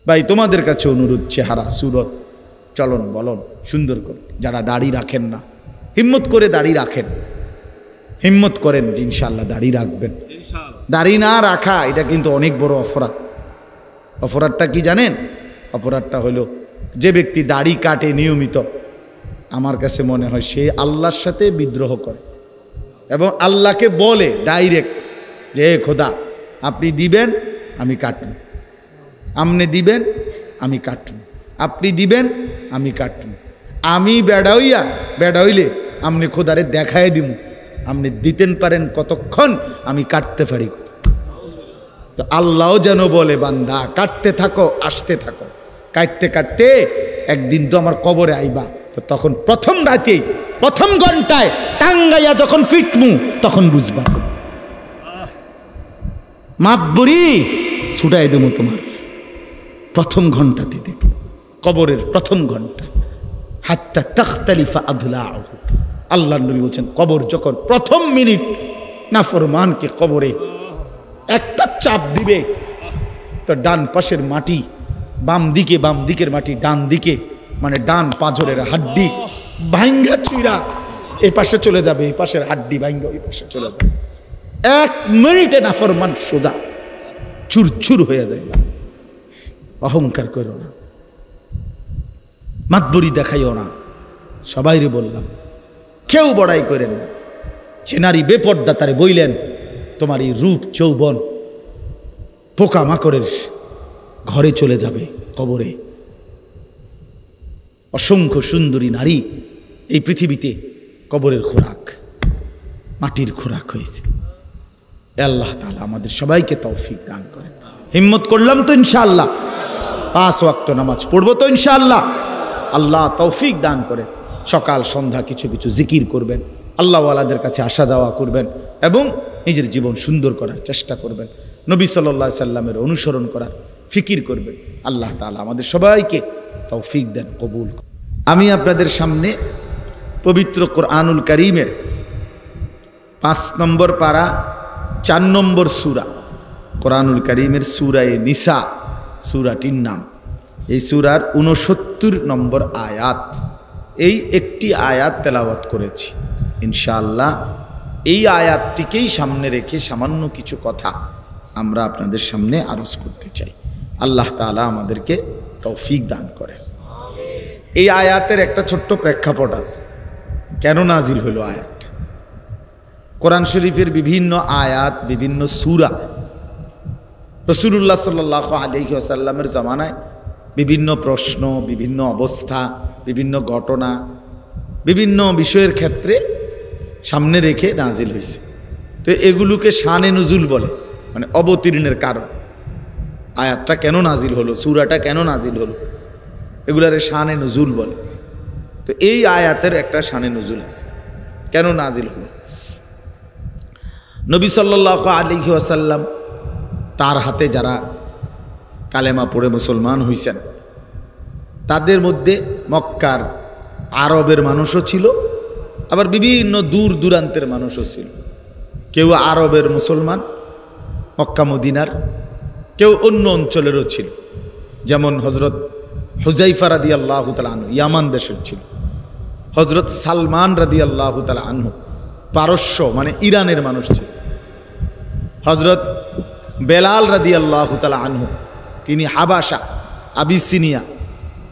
ভাই তোমাদের কাছে অনুরোধ, চেহারা সুরত চলন বলন সুন্দর করে, যারা দাড়ি রাখেন না হিম্মত করে দাড়ি রাখেন, হিম্মত করেন যে ইনশাআল্লাহ দাড়ি রাখবেন। দাড়ি না রাখা এটা কিন্তু অনেক বড় অপরাধ। অপরাধটা কি জানেন? অপরাধটা হলো যে ব্যক্তি দাড়ি কাটে নিয়মিত, আমার কাছে মনে হয় সে আল্লাহর সাথে বিদ্রোহ করে এবং আল্লাহকে বলে ডাইরেক্ট যে হে খোদা আপনি দিবেন আমি কাটুন, আপনি দিবেন আমি কাটুন, আপনি দিবেন আমি কাটুন, আমি বেড়া হইলে আপনি খোদারে দেখায় দিব, আপনি দিতেন পারেন কতক্ষণ, আমি কাটতে পারি কতক্ষণ। তো আল্লাহও যেন বলে বান্দা কাটতে থাকো আসতে থাকো, কাটতে কাটতে একদিন তো আমার কবরে আইবা, তো তখন প্রথম রাতেই প্রথম ঘন্টায় টাঙ্গাইয়া যখন ফিটমু তখন বুঝবা মাতবরি ছুটাই দেবো তোমার প্রথম ঘন্টাতে দেখে, কবরের প্রথম ঘন্টা। হাত্তা তাখতালিফা আদলাহু, আল্লাহর নবী বলছেন কবর যখন প্রথম মিনিট নাফরমানকে কবরে একটা চাপ দিবে, তো ডান পাশের মাটি বাম দিকের মাটি ডান দিকে, মানে ডান পাঁজরের হাড্ডি ভাঙ্গা চুইরা এই পাশে চলে যাবে, এই পাশের হাড্ডি ভাঙ্গা ওই পাশে চলে যাবে। 1 মিনিটে নাফরমান সোজা চুরচুর হয়ে যায়। অহংকার করো না, মাতবরি দেখাইও না, সবাইরে বললাম কেউ বড়াই করেন না। যে নারী বেপর্দা তারে বইলেন তোমার এই রূপ যৌবন পোকা মাকড়ের ঘরে চলে যাবে কবরে। অসংখ্য সুন্দরী নারী এই পৃথিবীতে কবরের খোরাক, মাটির খোরাক হয়েছে। আল্লাহ তাআলা আমাদের সবাইকে তৌফিক দান করেন। হিম্মত করলাম তো ইনশাআল্লাহ, 5 ওয়াক্ত নামাজ পড়বো তো ইনশাআল্লাহ। আল্লাহ তৌফিক দান করেন। সকাল সন্ধ্যা কিছু কিছু জিকির করবেন, আল্লাহওয়ালাদের কাছে আসা যাওয়া করবেন এবং নিজের জীবন সুন্দর করার চেষ্টা করবেন, নবী সাল্লাল্লাহু আলাইহি সাল্লামের অনুসরণ করার ফিকির করবেন। আল্লাহ তাআলা আমাদের সবাইকে তৌফিক দেন, কবুল। আমি আপনাদের সামনে পবিত্র কোরআনুল কারীমের 5 নম্বর পারা 4 নম্বর সূরা, কোরআনুল কারীমের সূরায়ে নিসা সূরাটির নাম। এই সূরার 69 নম্বর আয়াত, এই একটি আয়াত তেলাওয়াত করেছি। ইনশাআল্লাহ এই আয়াতটিকেই সামনে রেখে সামান্য কিছু কথা আমরা আপনাদের সামনে আরজ করতে চাই। আল্লাহ তাআলা আমাদেরকে তৌফিক দান করে। এই আয়াতের একটা ছোট্ট প্রেক্ষাপট আছে, কেন নাজিল হলো আয়াতটা। কোরআন শরীফের বিভিন্ন আয়াত, বিভিন্ন সূরা রাসূলুল্লাহ সাল্লাল্লাহু আলাইহি ওয়াসাল্লামের জামানায় বিভিন্ন প্রশ্ন, বিভিন্ন অবস্থা, বিভিন্ন ঘটনা, বিভিন্ন বিষয়ের ক্ষেত্রে সামনে রেখে নাজিল হয়েছে। তো এগুলোকে শানে নুজুল বলে, মানে অবতীর্ণের কারণ। আয়াতটা কেন নাজিল হলো, সূরাটা কেন নাজিল হলো, এগুলারে শানে নুজুল বলে। তো এই আয়াতের একটা শানে নুজুল আছে, কেন নাজিল হলো। নবী সাল্লাল্লাহু আলাইহি ওয়াসাল্লাম তার হাতে যারা কালেমা পড়ে মুসলমান হইছেন, তাদের মধ্যে মক্কার আরবের মানুষও ছিল, আবার বিভিন্ন দূর দূরান্তের মানুষও ছিল। কেউ আরবের মুসলমান মক্কা মদিনার, কেউ অন্য অঞ্চলেরও ছিল। যেমন হজরত হুজাইফা রাদিয়াল্লাহু তাআলা আনহু ইয়ামান দেশের ছিল, হজরত সালমান রাদিয়াল্লাহু তাআলা আনহু পারস্য মানে ইরানের মানুষ ছিল, হজরত বেলাল রাদিয়াল্লাহু তাআলা আনহু তিনি হাবাসা আবিসিনিয়া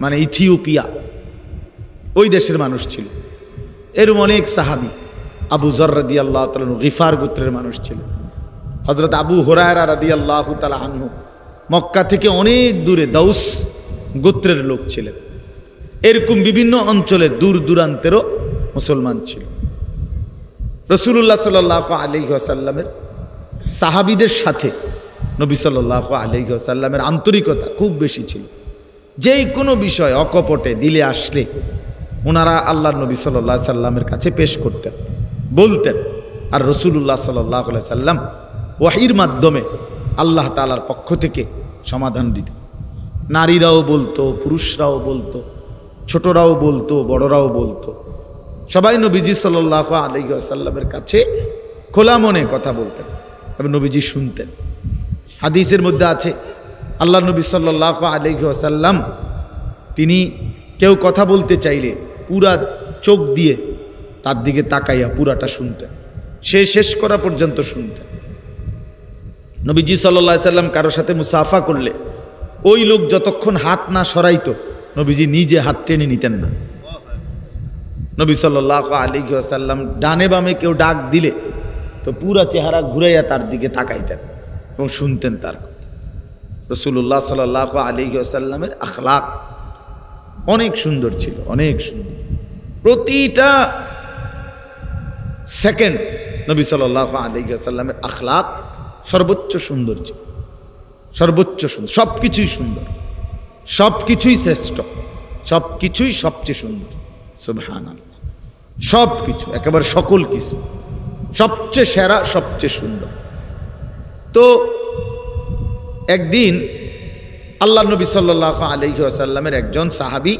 মানে ইথিওপিয়া ওই দেশের মানুষ ছিল। এরকম অনেক সাহাবী, আবু যর রাদিয়াল্লাহু তাআলা আনহু গিফার গোত্রের মানুষ ছিল, হজরত আবু হুরায়রা রাদিয়াল্লাহু তাআলা আনহু মক্কা থেকে অনেক দূরে দাউস গোত্রের লোক ছিলেন। এরকম বিভিন্ন অঞ্চলের দূর দূরান্তেরও মুসলমান ছিল। রাসূলুল্লাহ সাল্লাল্লাহু আলাইহি ওয়াসাল্লামের সাহাবীদের সাথে নবী সাল্লাল্লাহু আলাইহি ওয়াসাল্লামের আন্তরিকতা খুব বেশি ছিল। যেই কোনো বিষয় অকপটে দিলে আসলে ওনারা আল্লাহর নবী সাল্লাল্লাহু আলাইহি সাল্লামের কাছে পেশ করতেন, বলতেন। আর রাসূলুল্লাহ সাল্লাল্লাহু আলাইহি সাল্লাম ওয়াহির মাধ্যমে আল্লাহ তাআলার পক্ষ থেকে সমাধান দিতেন। নারীরাও বলতো, পুরুষরাও বলতো, ছোটরাও বলতো, বড়রাও বলতো। সবাই নবীজি সাল্লাল্লাহু আলাইহি ওয়াসাল্লামের কাছে খোলা মনে কথা বলতেন এবং নবীজি শুনতেন। হাদিসের মধ্যে আছে আল্লাহ নবী সাল্লাল্লাহু আলাইহি ওয়াসাল্লাম তিনি কেউ কথা বলতে চাইলে পুরা চোখ দিয়ে তার দিকে তাকাইয়া পুরাটা শুনতেন, সে শেষ করা পর্যন্ত শুনতেন। নবীজি সাল্লাল্লাহু আলাইহি সাল্লাম কারোর সাথে মুসাফা করলে ওই লোক যতক্ষণ হাত না সরাইতো নবীজি নিজে হাত টেনে নিতেন না। নবী সাল্লাল্লাহু আলাইহি ওয়াসাল্লাম ডানে বামে কেউ ডাক দিলে তো পুরা চেহারা ঘুরাইয়া তার দিকে তাকাইতেন এবং শুনতেন তার কথা। রাসূলুল্লাহ সাল্লাল্লাহু আলাইহি ওয়াসাল্লামের আখলাক অনেক সুন্দর ছিল, অনেক সুন্দর। প্রতিটা সেকেন্ড নবী সাল্লাল্লাহু আলাইহি ওয়াসাল্লামের আখলাক সর্বোচ্চ সুন্দর ছিল, সর্বোচ্চ সুন্দর। সব কিছুই সুন্দর, সব কিছুই শ্রেষ্ঠ, সব কিছুই সবচেয়ে সুন্দর। সুবহানাল্লাহ, সব কিছু, একেবারে সকল কিছু সবচেয়ে সেরা, সবচেয়ে সুন্দর। তো একদিন আল্লাহ নবী সাল্লাল্লাহু আলাইহি ওয়াসাল্লামের একজন সাহাবী,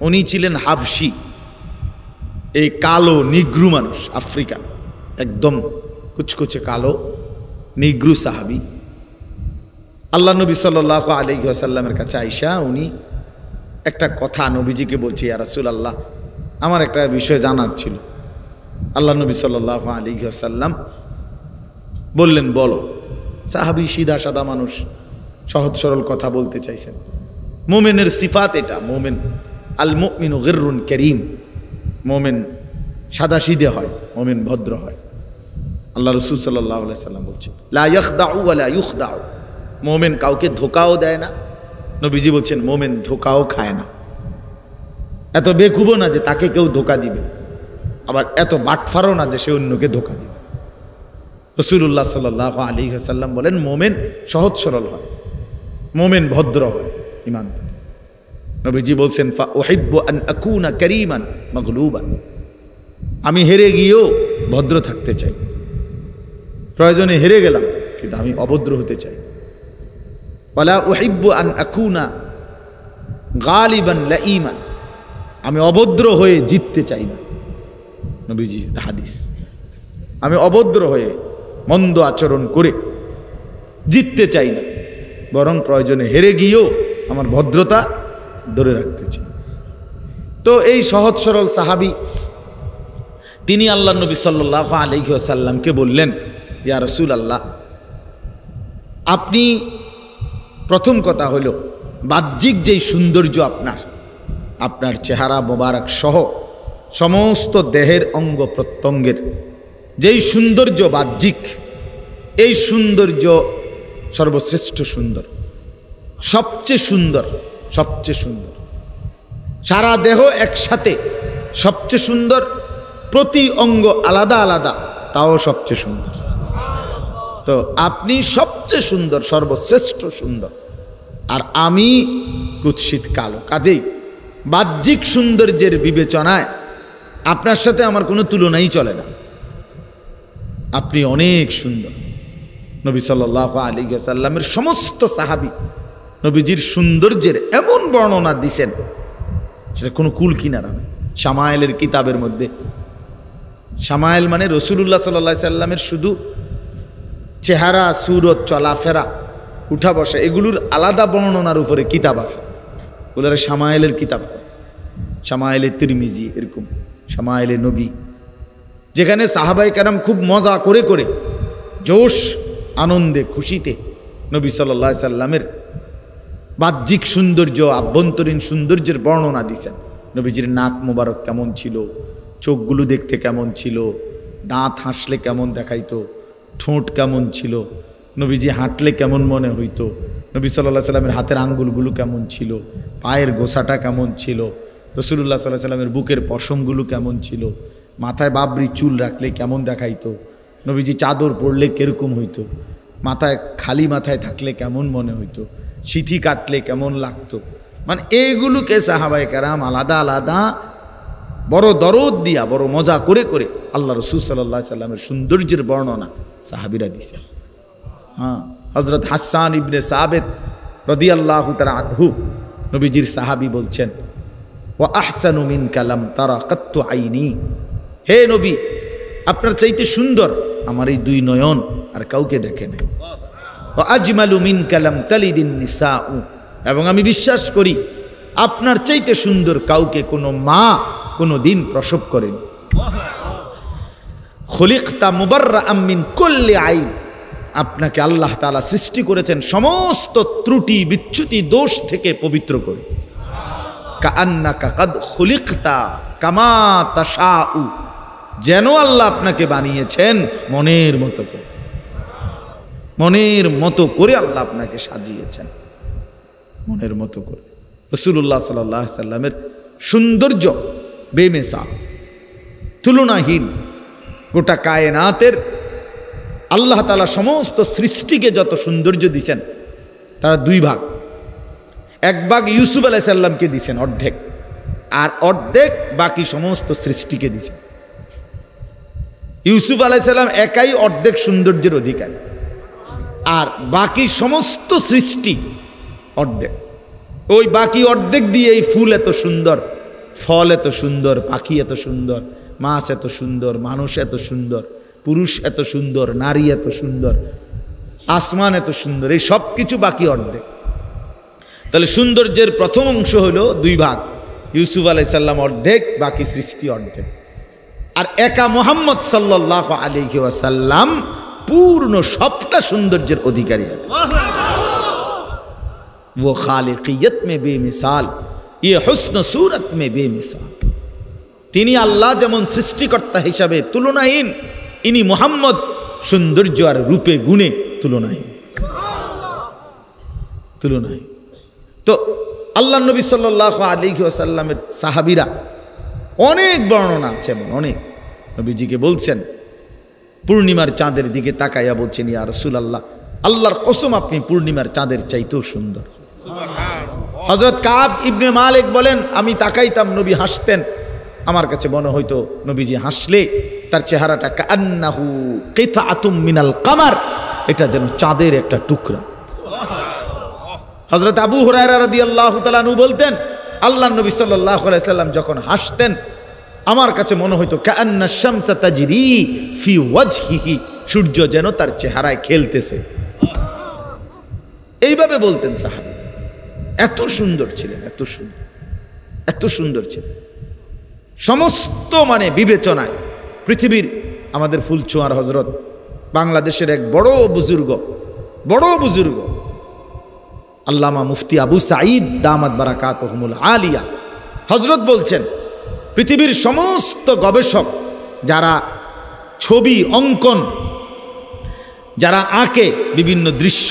উনি ছিলেন হাবশি, এই কালো নিগ্রু মানুষ, আফ্রিকা, একদম কুচকুচে কালো নিগ্রু সাহাবী। আল্লাহ নবী সাল্লাল্লাহু আলাইহি ওয়াসাল্লামের কাছে আইসা উনি একটা কথা নবীজিকে বলছে, ইয়া রাসূলুল্লাহ, আমার একটা বিষয় জানার ছিল। আল্লাহ নবী সাল্লাল্লাহু আলাইহি ওয়াসাল্লাম বললেন, বলো। সাহাবী সিধা সাদা মানুষ, সহজ সরল কথা বলতে চাইছেন। মোমেনের সিফাত এটা, মোমেন আল মুমিনু গিররুন কারীম, মোমেন সাদা সিধে হয়, মোমেন ভদ্র হয়। আল্লাহ রাসূল সাল্লাল্লাহু আলাইহি সাল্লাম বলছেন, লা ইয়াখদাউ ওয়া লা ইউখদাউ, মোমেন কাউকে ধোকাও দেয় না। নবীজি বলছেন মোমেন ধোকাও খায় না। এত বেকুবও না যে তাকে কেউ ধোকা দিবে, আবার এত বাটফারও না যে সে অন্যকে ধোকা দিবে। রাসূলুল্লাহ সাল্লাল্লাহু আলাইহি ওয়াসাল্লাম বলেন মোমেন সহজ সরল হয়, মোমেন ভদ্র হয়, ঈমানদার। নবীজি বলছেন, ফা উহিব্বু আন আকুনা কারীমান মাগলুবান, আমি হেরে গিয়েও ভদ্র থাকতে চাই, প্রয়োজনে হেরে গেলাম কিন্তু আমি অভদ্র হতে চাই। ওয়ালা উহিব্বু আন আকুনা গালিবান লাঈমান, আমি অভদ্র হয়ে জিততে চাই না। নবীজি হাদিস, আমি অভদ্র হয়ে মন্দ আচরণ করে জিততে চাই না, বরং প্রয়োজনে হেরে গিয়েও আমার ভদ্রতা ধরে রাখতে চাই। তো এই সহজ সরল সাহাবী তিনি আল্লাহ নবী সাল্লাল্লাহু আলাইহি ওয়াসাল্লামকে বললেন, ইয়া রাসূলুল্লাহ, আপনি প্রথম কথা হলো বাহ্যিক যেই সৌন্দর্য আপনার চেহারা মোবারক সহ সমস্ত দেহের অঙ্গ প্রত্যঙ্গের যেই সৌন্দর্য বাহ্যিক, এই সৌন্দর্য সর্বশ্রেষ্ঠ সুন্দর, সবচেয়ে সুন্দর, সবচেয়ে সুন্দর। সারা দেহ একসাথে সবচেয়ে সুন্দর, প্রতি অঙ্গ আলাদা আলাদা তাও সবচেয়ে সুন্দর। তো আপনি সবচেয়ে সুন্দর, সর্বশ্রেষ্ঠ সুন্দর, আর আমি কুৎসিত কালো। কাজেই বাহ্যিক সৌন্দর্যের বিবেচনায় আপনার সাথে আমার কোনো তুলনাই চলে না, আপনি অনেক সুন্দর। নবী সাল্লাল্লাহু আলাইহি ওয়াসাল্লামের সমস্ত সাহাবী নবীজির সৌন্দর্যের এমন বর্ণনা দিছেন, সেটা কোনো কুল কিনারা না। শামায়েলের কিতাবের মধ্যে, শামায়েল মানে রাসূলুল্লাহ সাল্লাল্লাহু আলাইহি সাল্লামের শুধু চেহারা, সুরত, চলাফেরা, উঠা বসা, এগুলোর আলাদা বর্ণনার উপরে কিতাব আছে, ওগুলোর শামায়েলের কিতাব, শামায়েলে তিরমিজি, এরকম শামায়েলে নবী, যেখানে সাহাবায়ে কেরাম খুব মজা করে করে জোশ, আনন্দে, খুশিতে নবী সাল্লাল্লাহু আলাইহি সাল্লামের বাহ্যিক সৌন্দর্য, আভ্যন্তরীণ সৌন্দর্যের বর্ণনা দিয়েছেন। নবীজির নাক মোবারক কেমন ছিল, চোখগুলো দেখতে কেমন ছিল, দাঁত হাসলে কেমন দেখাইতো, ঠোঁট কেমন ছিল, নবীজি হাঁটলে কেমন মনে হইতো, নবী সাল্লাল্লাহু আলাইহি সাল্লামের হাতের আঙ্গুলগুলো কেমন ছিল, পায়ের গোছাটা কেমন ছিল, রাসূলুল্লাহ সাল্লাল্লাহু আলাইহি সাল্লামের বুকের পশমগুলো কেমন ছিল, মাথায় বাবরি চুল রাখলে কেমন দেখাইতো, নবীজি চাদর পরলে কিরকম হইতো, মাথায় খালি মাথায় থাকলে কেমন মনে হইতো, সিথি কাটলে কেমন লাগতো। মানে এইগুলোকে সাহাবায়ে কেরাম আলাদা আলাদা বড় দরদ দিয়া, বড় মজা করে করে আল্লাহ রাসূল সাল্লাল্লাহু আলাইহি সাল্লামের সৌন্দর্যের বর্ণনা সাহাবীরা দিছে। হ্যাঁ, হযরত হাসান ইবনে সাবিত রাদিয়াল্লাহু তাআলা আনহু নবীজির সাহাবী বলছেন, ওয়া আহসানু মিনকা লাম তারা কাত্তু আইনি, হে নবী, আপনার চাইতে সুন্দর আমার এই দুই নয়ন আর কাউকে দেখে নাই। ওয়া আজমালু মিনকা লাম তালিদিন নিসাউ, এবং আমি বিশ্বাস করি আপনার চাইতে সুন্দর কাউকে কোনো মা কোনো দিন প্রসব করেনি। খুলিকতা মুবাররাআম মিন কুল্লি আইব, আপনাকে আল্লাহ তাআলা সৃষ্টি করেছেন সমস্ত ত্রুটি বিচ্যুতি দোষ থেকে পবিত্র করে। কাআন্নাকা কাদ খুলিকতা কামা তাশাউ, যেন আল্লাহ আপনাকে বানিয়েছেন মনের মতো করে, মনের মতো করে আল্লাহ আপনাকে সাজিয়েছেন, মনের মতো করে। রাসূলুল্লাহ সাল্লাল্লাহু আলাইহি সাল্লামের সৌন্দর্য বেমিসাল, তুলনাহীন। গোটা কায়নাতের আল্লাহ তাআলা সমস্ত সৃষ্টিকে যত সৌন্দর্য দিয়েছেন তারা দুই ভাগ। এক ভাগ ইউসুফ আলাইহিস সালামকে দিয়েছেন অর্ধেক, আর অর্ধেক বাকি সমস্ত সৃষ্টিকে দিয়েছেন। ইউসুফ আলাইহিস সালাম একাই অর্ধেক সৌন্দর্যের অধিকারী, আর বাকি সমস্ত সৃষ্টি অর্ধেক। ওই বাকি অর্ধেক দিয়ে এই ফুল এত সুন্দর, ফল এত সুন্দর, পাখি এত সুন্দর, মাছ এত সুন্দর, মানুষ এত সুন্দর, পুরুষ এত সুন্দর, নারী এত সুন্দর, আসমান এত সুন্দর, এই সব কিছু বাকি অর্ধেক। তাহলে সৌন্দর্যের প্রথম অংশ হলো দুই ভাগ, ইউসুফ আলাইহিস সালাম অর্ধেক, বাকি সৃষ্টি অর্ধেক। আর একা মুহাম্মদ সাল্লাল্লাহু আলাইহি ওয়াসাল্লাম পূর্ণ সবটা সৌন্দর্যের অধিকারী। वो खालिकियत में बेमिसाल, ये हुस्न सूरत में बेमिसाल। তিনি আল্লাহ যেমন সৃষ্টিকর্তা হিসাবে তুলনাহীন, ইনি মুহাম্মদ সৌন্দর্য আর রূপে গুণে তুলনাহীন, তুলনাহীন। তো আল্লাহ নবী সাল্লাল্লাহু আলাইহি ওয়াসাল্লামের সাহাবীরা অনেক বর্ণনা আছে, এমন অনেক। নবীজিকে বলছেন পূর্ণিমার চাঁদের দিকে তাকাইয়া বলছেন, ইয়া রাসূলুল্লাহ, আল্লাহর কসম আপনি পূর্ণিমার চাঁদের চাইতেও সুন্দর। হযরত কাব ইবনে মালিক বলেন, আমি তাকাইতাম, নবী হাসতেন, আমার কাছে মনে হইতো নবীজি হাসলে তার চেহারাটা কান্নাহু কিতাআতুম মিনাল কামার, এটা যেন চাঁদের একটা টুকরা। হযরত আবু হুরায়রা রাদিয়াল্লাহু তাআলা আনহু বলতেন, আল্লাহর নবী সাল্লাল্লাহু আলাইহি সাল্লাম যখন হাসতেন আমার কাছে মনে হইতো কান্না শামসা তাজরি ফি ওয়াজহিহি, সূর্য যেন তার চেহারায় খেলতেছে। এইভাবে বলতেন সাহাবী। এত সুন্দর ছিলেন, এত সুন্দর, এত সুন্দর ছিলেন। সমস্ত মানে বিবেচনায় পৃথিবীর আমাদের ফুলছোঁয়ার হজরত, বাংলাদেশের এক বড় বুজুর্গ, বড় বুজুর্গ আল্লামা মুফতি আবু সাঈদ দামাত বারাকাতুহুমুল আলিয়া হজরত বলছেন, পৃথিবীর সমস্ত গবেষক যারা ছবি অঙ্কন, যারা আঁকে বিভিন্ন দৃশ্য,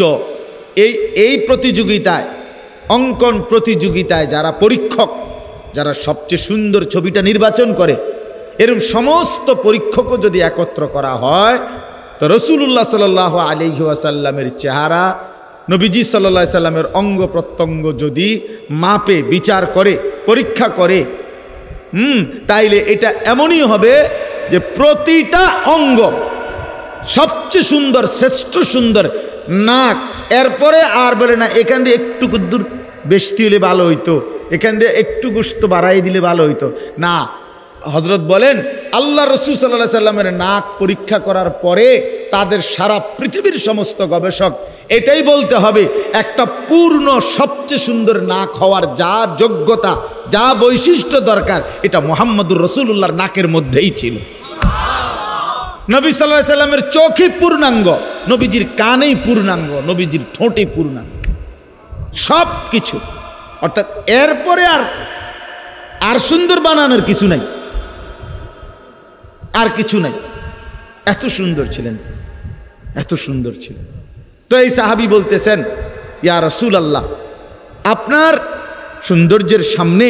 এই প্রতিযোগিতায়, অঙ্কন প্রতিযোগিতায় যারা পরীক্ষক, যারা সবচেয়ে সুন্দর ছবিটা নির্বাচন করে, এরকম সমস্ত পরীক্ষকও যদি একত্র করা হয় তো রাসূলুল্লাহ সাল্লাল্লাহু আলাইহি ওয়াসাল্লামের চেহারা, নবীজি সাল্লাল্লাহু আলাইহি সাল্লামের অঙ্গ প্রত্যঙ্গ যদি মাপে, বিচার করে, পরীক্ষা করে, তাইলে এটা এমনই হবে যে প্রতিটা অঙ্গ সবচেয়ে সুন্দর, শ্রেষ্ঠ সুন্দর। নাক, এরপরে আর বলে না এখান দিয়ে একটু দূর বেশি হলে ভালো হইতো, এখান দিয়ে একটু গোশত বাড়াই দিলে ভালো হইতো না। হযরত বলেন আল্লাহ রাসূল সাল্লাল্লাহু আলাইহি সাল্লামের নাক পরীক্ষা করার পরে তাদের সারা পৃথিবীর সমস্ত গবেষক এটাই বলতে হবে, একটা পূর্ণ সবচেয়ে সুন্দর নাক হওয়ার যা যোগ্যতা, যা বৈশিষ্ট্য দরকার, এটা মুহাম্মদুর রাসূলুল্লাহর নাকের মধ্যেই ছিল। নবী সাল্লাল্লাহু আলাইহি সাল্লামের চোখই পূর্ণাঙ্গ, নবীজির কানেই পূর্ণাঙ্গ, নবীজির ঠোঁটে পূর্ণাঙ্গ, সব কিছু। অর্থাৎ এরপরে আর সুন্দর বানানোর কিছু নাই, আর কিছু নাই। এত সুন্দর ছিলেন তিনি, এত সুন্দর ছিলেন। তো এই সাহাবী বলতেছেন, ইয়া রাসূলুল্লাহ, আপনার সৌন্দর্যের সামনে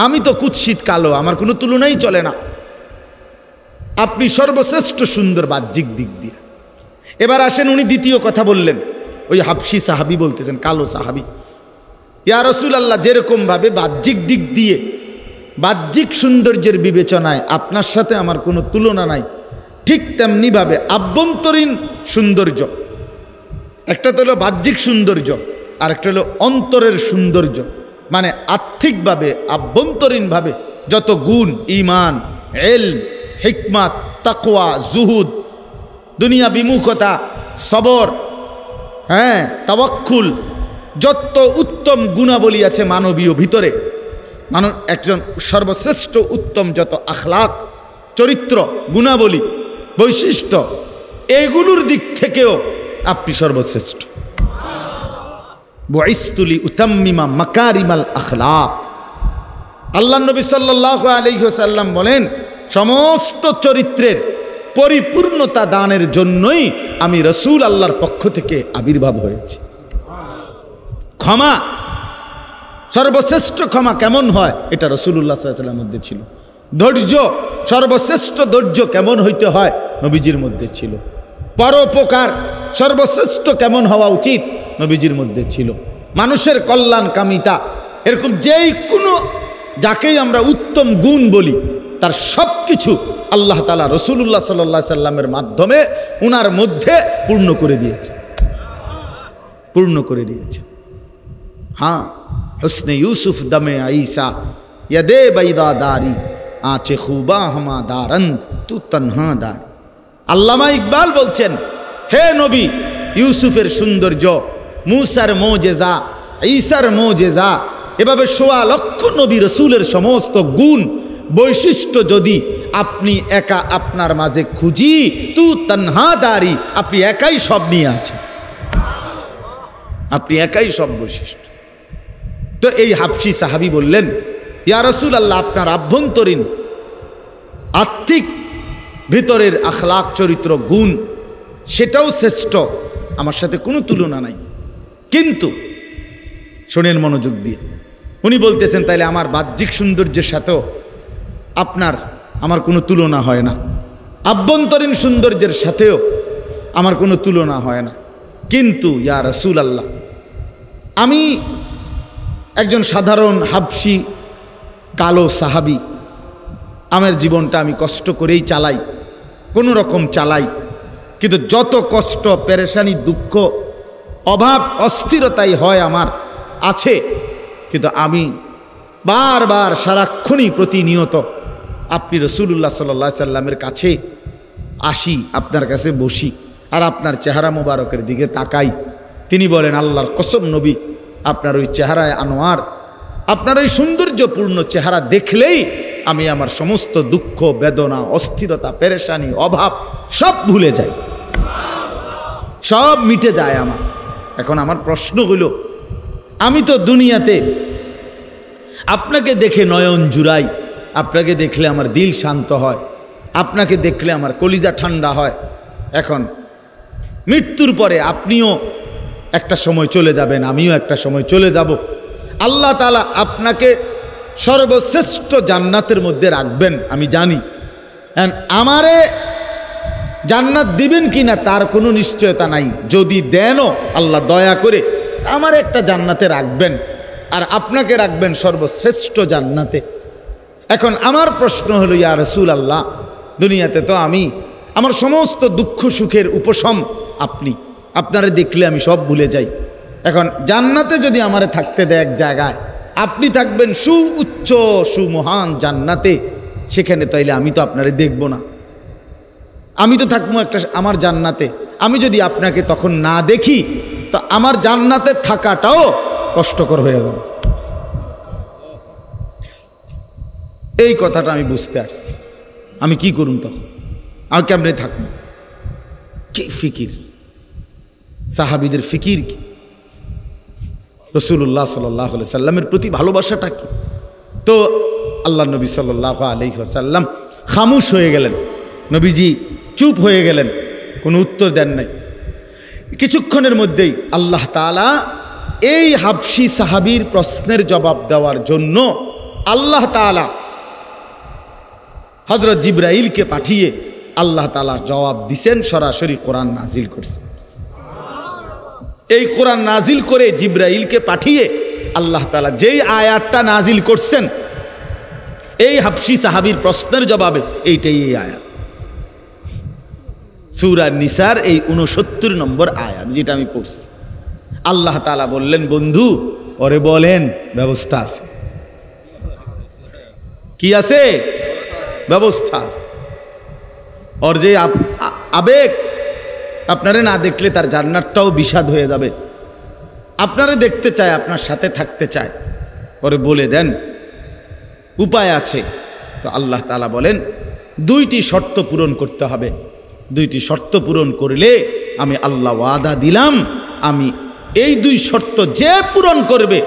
আমি তো কুৎসিত কালো, আমার কোনো তুলনাই চলে না, আপনি সর্বশ্রেষ্ঠ সুন্দর বাহ্যিক দিক দিয়ে। এবার আসেন, উনি দ্বিতীয় কথা বললেন, ওই হাবশি সাহাবী বলতেছেন, কালো সাহাবী, ইয়া রাসূলুল্লাহ, যেরকমভাবে বাহ্যিক দিক দিয়ে, বাহ্যিক সৌন্দর্যের বিবেচনায় আপনার সাথে আমার কোনো তুলনা নাই, ঠিক তেমনিভাবে আভ্যন্তরীণ সৌন্দর্য, একটা তো হলো বাহ্যিক সৌন্দর্য, আর একটা হলো অন্তরের সৌন্দর্য, মানে আর্থিকভাবে, আভ্যন্তরীণভাবে যত গুণ, ঈমান, ইলম, হিকমত, তাকওয়া, জুহুদ, দুনিয়া বিমুখতা, সবর, হ্যাঁ, তাওয়াক্কুল, যত উত্তম গুণাবলী আছে মানবীয় ভিতরে, একজন সর্বশ্রেষ্ঠ উত্তম যত আখলাক, চরিত্র, গুণাবলী, বৈশিষ্ট্য, এগুলোর দিক থেকেও আপনি সর্বশ্রেষ্ঠ। বুইসতুলি উতাম্মিমা মাকারিমাল আখলাক। আল্লাহ নবী সাল্লাল্লাহু আলাইহি ওয়াসাল্লাম বলেন, সমস্ত চরিত্রের পরিপূর্ণতা দানের জন্যই আমি রাসূল আল্লাহর পক্ষ থেকে আবির্ভাব হয়েছি। ক্ষমা, সর্বশ্রেষ্ঠ ক্ষমা কেমন হয় এটা রাসূলুল্লাহ সাল্লাল্লাহু আলাইহি ওয়াসাল্লামের মধ্যে ছিল। ধৈর্য, সর্বশ্রেষ্ঠ ধৈর্য কেমন হইতে হয় নবীজির মধ্যে ছিল। পরোপকার, সর্বশ্রেষ্ঠ কেমন হওয়া উচিত নবীজির মধ্যে ছিল। মানুষের কল্যাণকামিতা, এরকম যেই কোনো যাকেই আমরা উত্তম গুণ বলি তার সব কিছু আল্লাহ তাআলা রাসূলুল্লাহ সাল্লাল্লাহু আলাইহি ওয়াসাল্লামের মাধ্যমে উনার মধ্যে পূর্ণ করে দিয়েছে, পূর্ণ করে দিয়েছে। হ্যাঁ, হুসনে ইউসুফ দমে আইসা ইয়াদে বাইদা দারি আঁচে খুবা হামা দারন্দ তু তনহা দারি। আল্লামা ইকবাল বলছেন, হে নবী, ইউসুফের সৌন্দর্য, মুসার মোজেজা, ঈসার মোজেজা, এভাবে ১৬ লক্ষ নবী রসুলের সমস্ত গুণ বৈশিষ্ট্য যদি আপনি একা আপনার মাঝে খুঁজি, তু তনহা দারি, আপনি একাই সব নিয়ে আছেন, আপনি একাই সব বৈশিষ্ট্য। তো এই হাবশী সাহাবী বললেন, ইয়া রাসূলুল্লাহ, আপনার আভ্যন্তরীণ আত্মিক ভিতরের আখলাক, চরিত্র, গুণ সেটাও শ্রেষ্ঠ, আমার সাথে কোনো তুলনা নাই। কিন্তু শোনেন মনোযোগ দিয়ে, উনি বলতেছেন তাইলে আমার বাহ্যিক সৌন্দর্যের সাথেও আমার কোনো তুলনা হয় না, আভ্যন্তরীণ সৌন্দর্যের সাথেও আমার কোনো তুলনা হয় না। কিন্তু ইয়া রাসূলুল্লাহ, আমি একজন সাধারণ হাবশী কালো সাহাবী, আমার জীবনটা আমি কষ্ট করেই চালাই, কোনো রকম চালাই, কিন্তু যত কষ্ট, পেরেশানি, দুঃখ, অভাব, অস্থিরতাই হয় আমার আছে, কিন্তু আমি বারবার সারাক্ষণই প্রতিনিয়ত আপনি রাসূলুল্লাহ সাল্লাল্লাহু আলাইহি সাল্লামের কাছে আসি, আপনার কাছে বসি, আর আপনার চেহারা মোবারকের দিকে তাকাই। তিনি বলেন, আল্লাহর কসম নবী, আপনার ওই চেহারায় আনোয়ার, আপনার ওই সৌন্দর্যপূর্ণ চেহারা দেখলেই আমি আমার সমস্ত দুঃখ, বেদনা, অস্থিরতা, পেরেশানি, অভাব সব ভুলে যাই, সব মিটে যায় আমার। এখন আমার প্রশ্ন হইল, আমি তো দুনিয়াতে আপনাকে দেখে নয়ন জুড়াই, আপনাকে দেখলে আমার দিল শান্ত হয়, আপনাকে দেখলে আমার কলিজা ঠান্ডা হয়। এখন মৃত্যুর পরে আপনিও একটা সময় চলে যাবেন, আমিও একটা সময় চলে যাব। আল্লাহ তাআলা আপনাকে সর্বশ্রেষ্ঠ জান্নাতের মধ্যে রাখবেন আমি জানি, আমারে জান্নাত দিবেন কিনা তার কোনো নিশ্চয়তা নাই। যদি দেনও আল্লাহ দয়া করে আমার একটা জান্নাতে রাখবেন, আর আপনাকে রাখবেন সর্বশ্রেষ্ঠ জান্নাতে। এখন আমার প্রশ্ন হলো, ইয়া রাসূলুল্লাহ, দুনিয়াতে তো আমি আমার সমস্ত দুঃখ সুখের উপশম আপনি, আপনারে দেখলে আমি সব ভুলে যাই। এখন জান্নাতে যদি আমারে থাকতে দেয় এক জায়গায়, আপনি থাকবেন সুউচ্চ সুমহান জান্নাতে, সেখানে তাইলে আমি তো আপনারে দেখব না, আমি তো থাকবো একটা আমার জান্নাতে। আমি যদি আপনাকে তখন না দেখি তো আমার জান্নাতে থাকাটাও কষ্টকর হয়ে যাবে। এই কথাটা আমি বুঝতে পারছি। আমি কি করুন তখন? আমি কেমনে থাকবো? কি ফিকির, সাহাবীদের ফিকির কি, রাসূলুল্লাহ সাল্লাল্লাহু আলাইহি সাল্লামের প্রতি ভালোবাসাটা কি? তো আল্লাহ নবী সাল্লাল্লাহু আলাইহি ওয়াসাল্লাম খামোশ হয়ে গেলেন, নবীজি চুপ হয়ে গেলেন, কোনো উত্তর দেন নাই। কিছুক্ষণের মধ্যেই আল্লাহ তাআলা এই হাবশী সাহাবীর প্রশ্নের জবাব দেওয়ার জন্য আল্লাহ তাআলা হযরত জিবরাইলকে পাঠিয়ে আল্লাহ তাআলা জবাব দিছেন, সরাসরি কোরআন নাজিল করছে। এই কোরআন নাজিল করে জিবরাইলকে পাঠিয়ে আল্লাহ তাআলা যেই আয়াতটা নাজিল করছেন এই হাবশী সাহাবীর প্রশ্নের জবাবে, এইটাই এই আয়াত, সূরা নিসার এই 69 নম্বর আয়াত, যেটা আমি পড়ছি। আল্লাহ তাআলা বললেন, বন্ধু ওরে বলেন ব্যবস্থা আছে। কি আছে? ব্যবস্থা আছে। ওর যে আবেগ, আপনারে না দেখলে তার জান্নাতটাও বিষাদ হয়ে যাবে। আপনারে দেখতে চায়, আপনার সাথে থাকতে চায়, পরে বলে দেন উপায় আছে। তো আল্লাহ তাআলা বলেন 2টি শর্ত পূরণ করতে হবে। 2টি শর্ত পূরণ করলে আমি আল্লাহ ওয়াদা দিলাম, আমি এই 2 শর্ত যে পূরণ করবে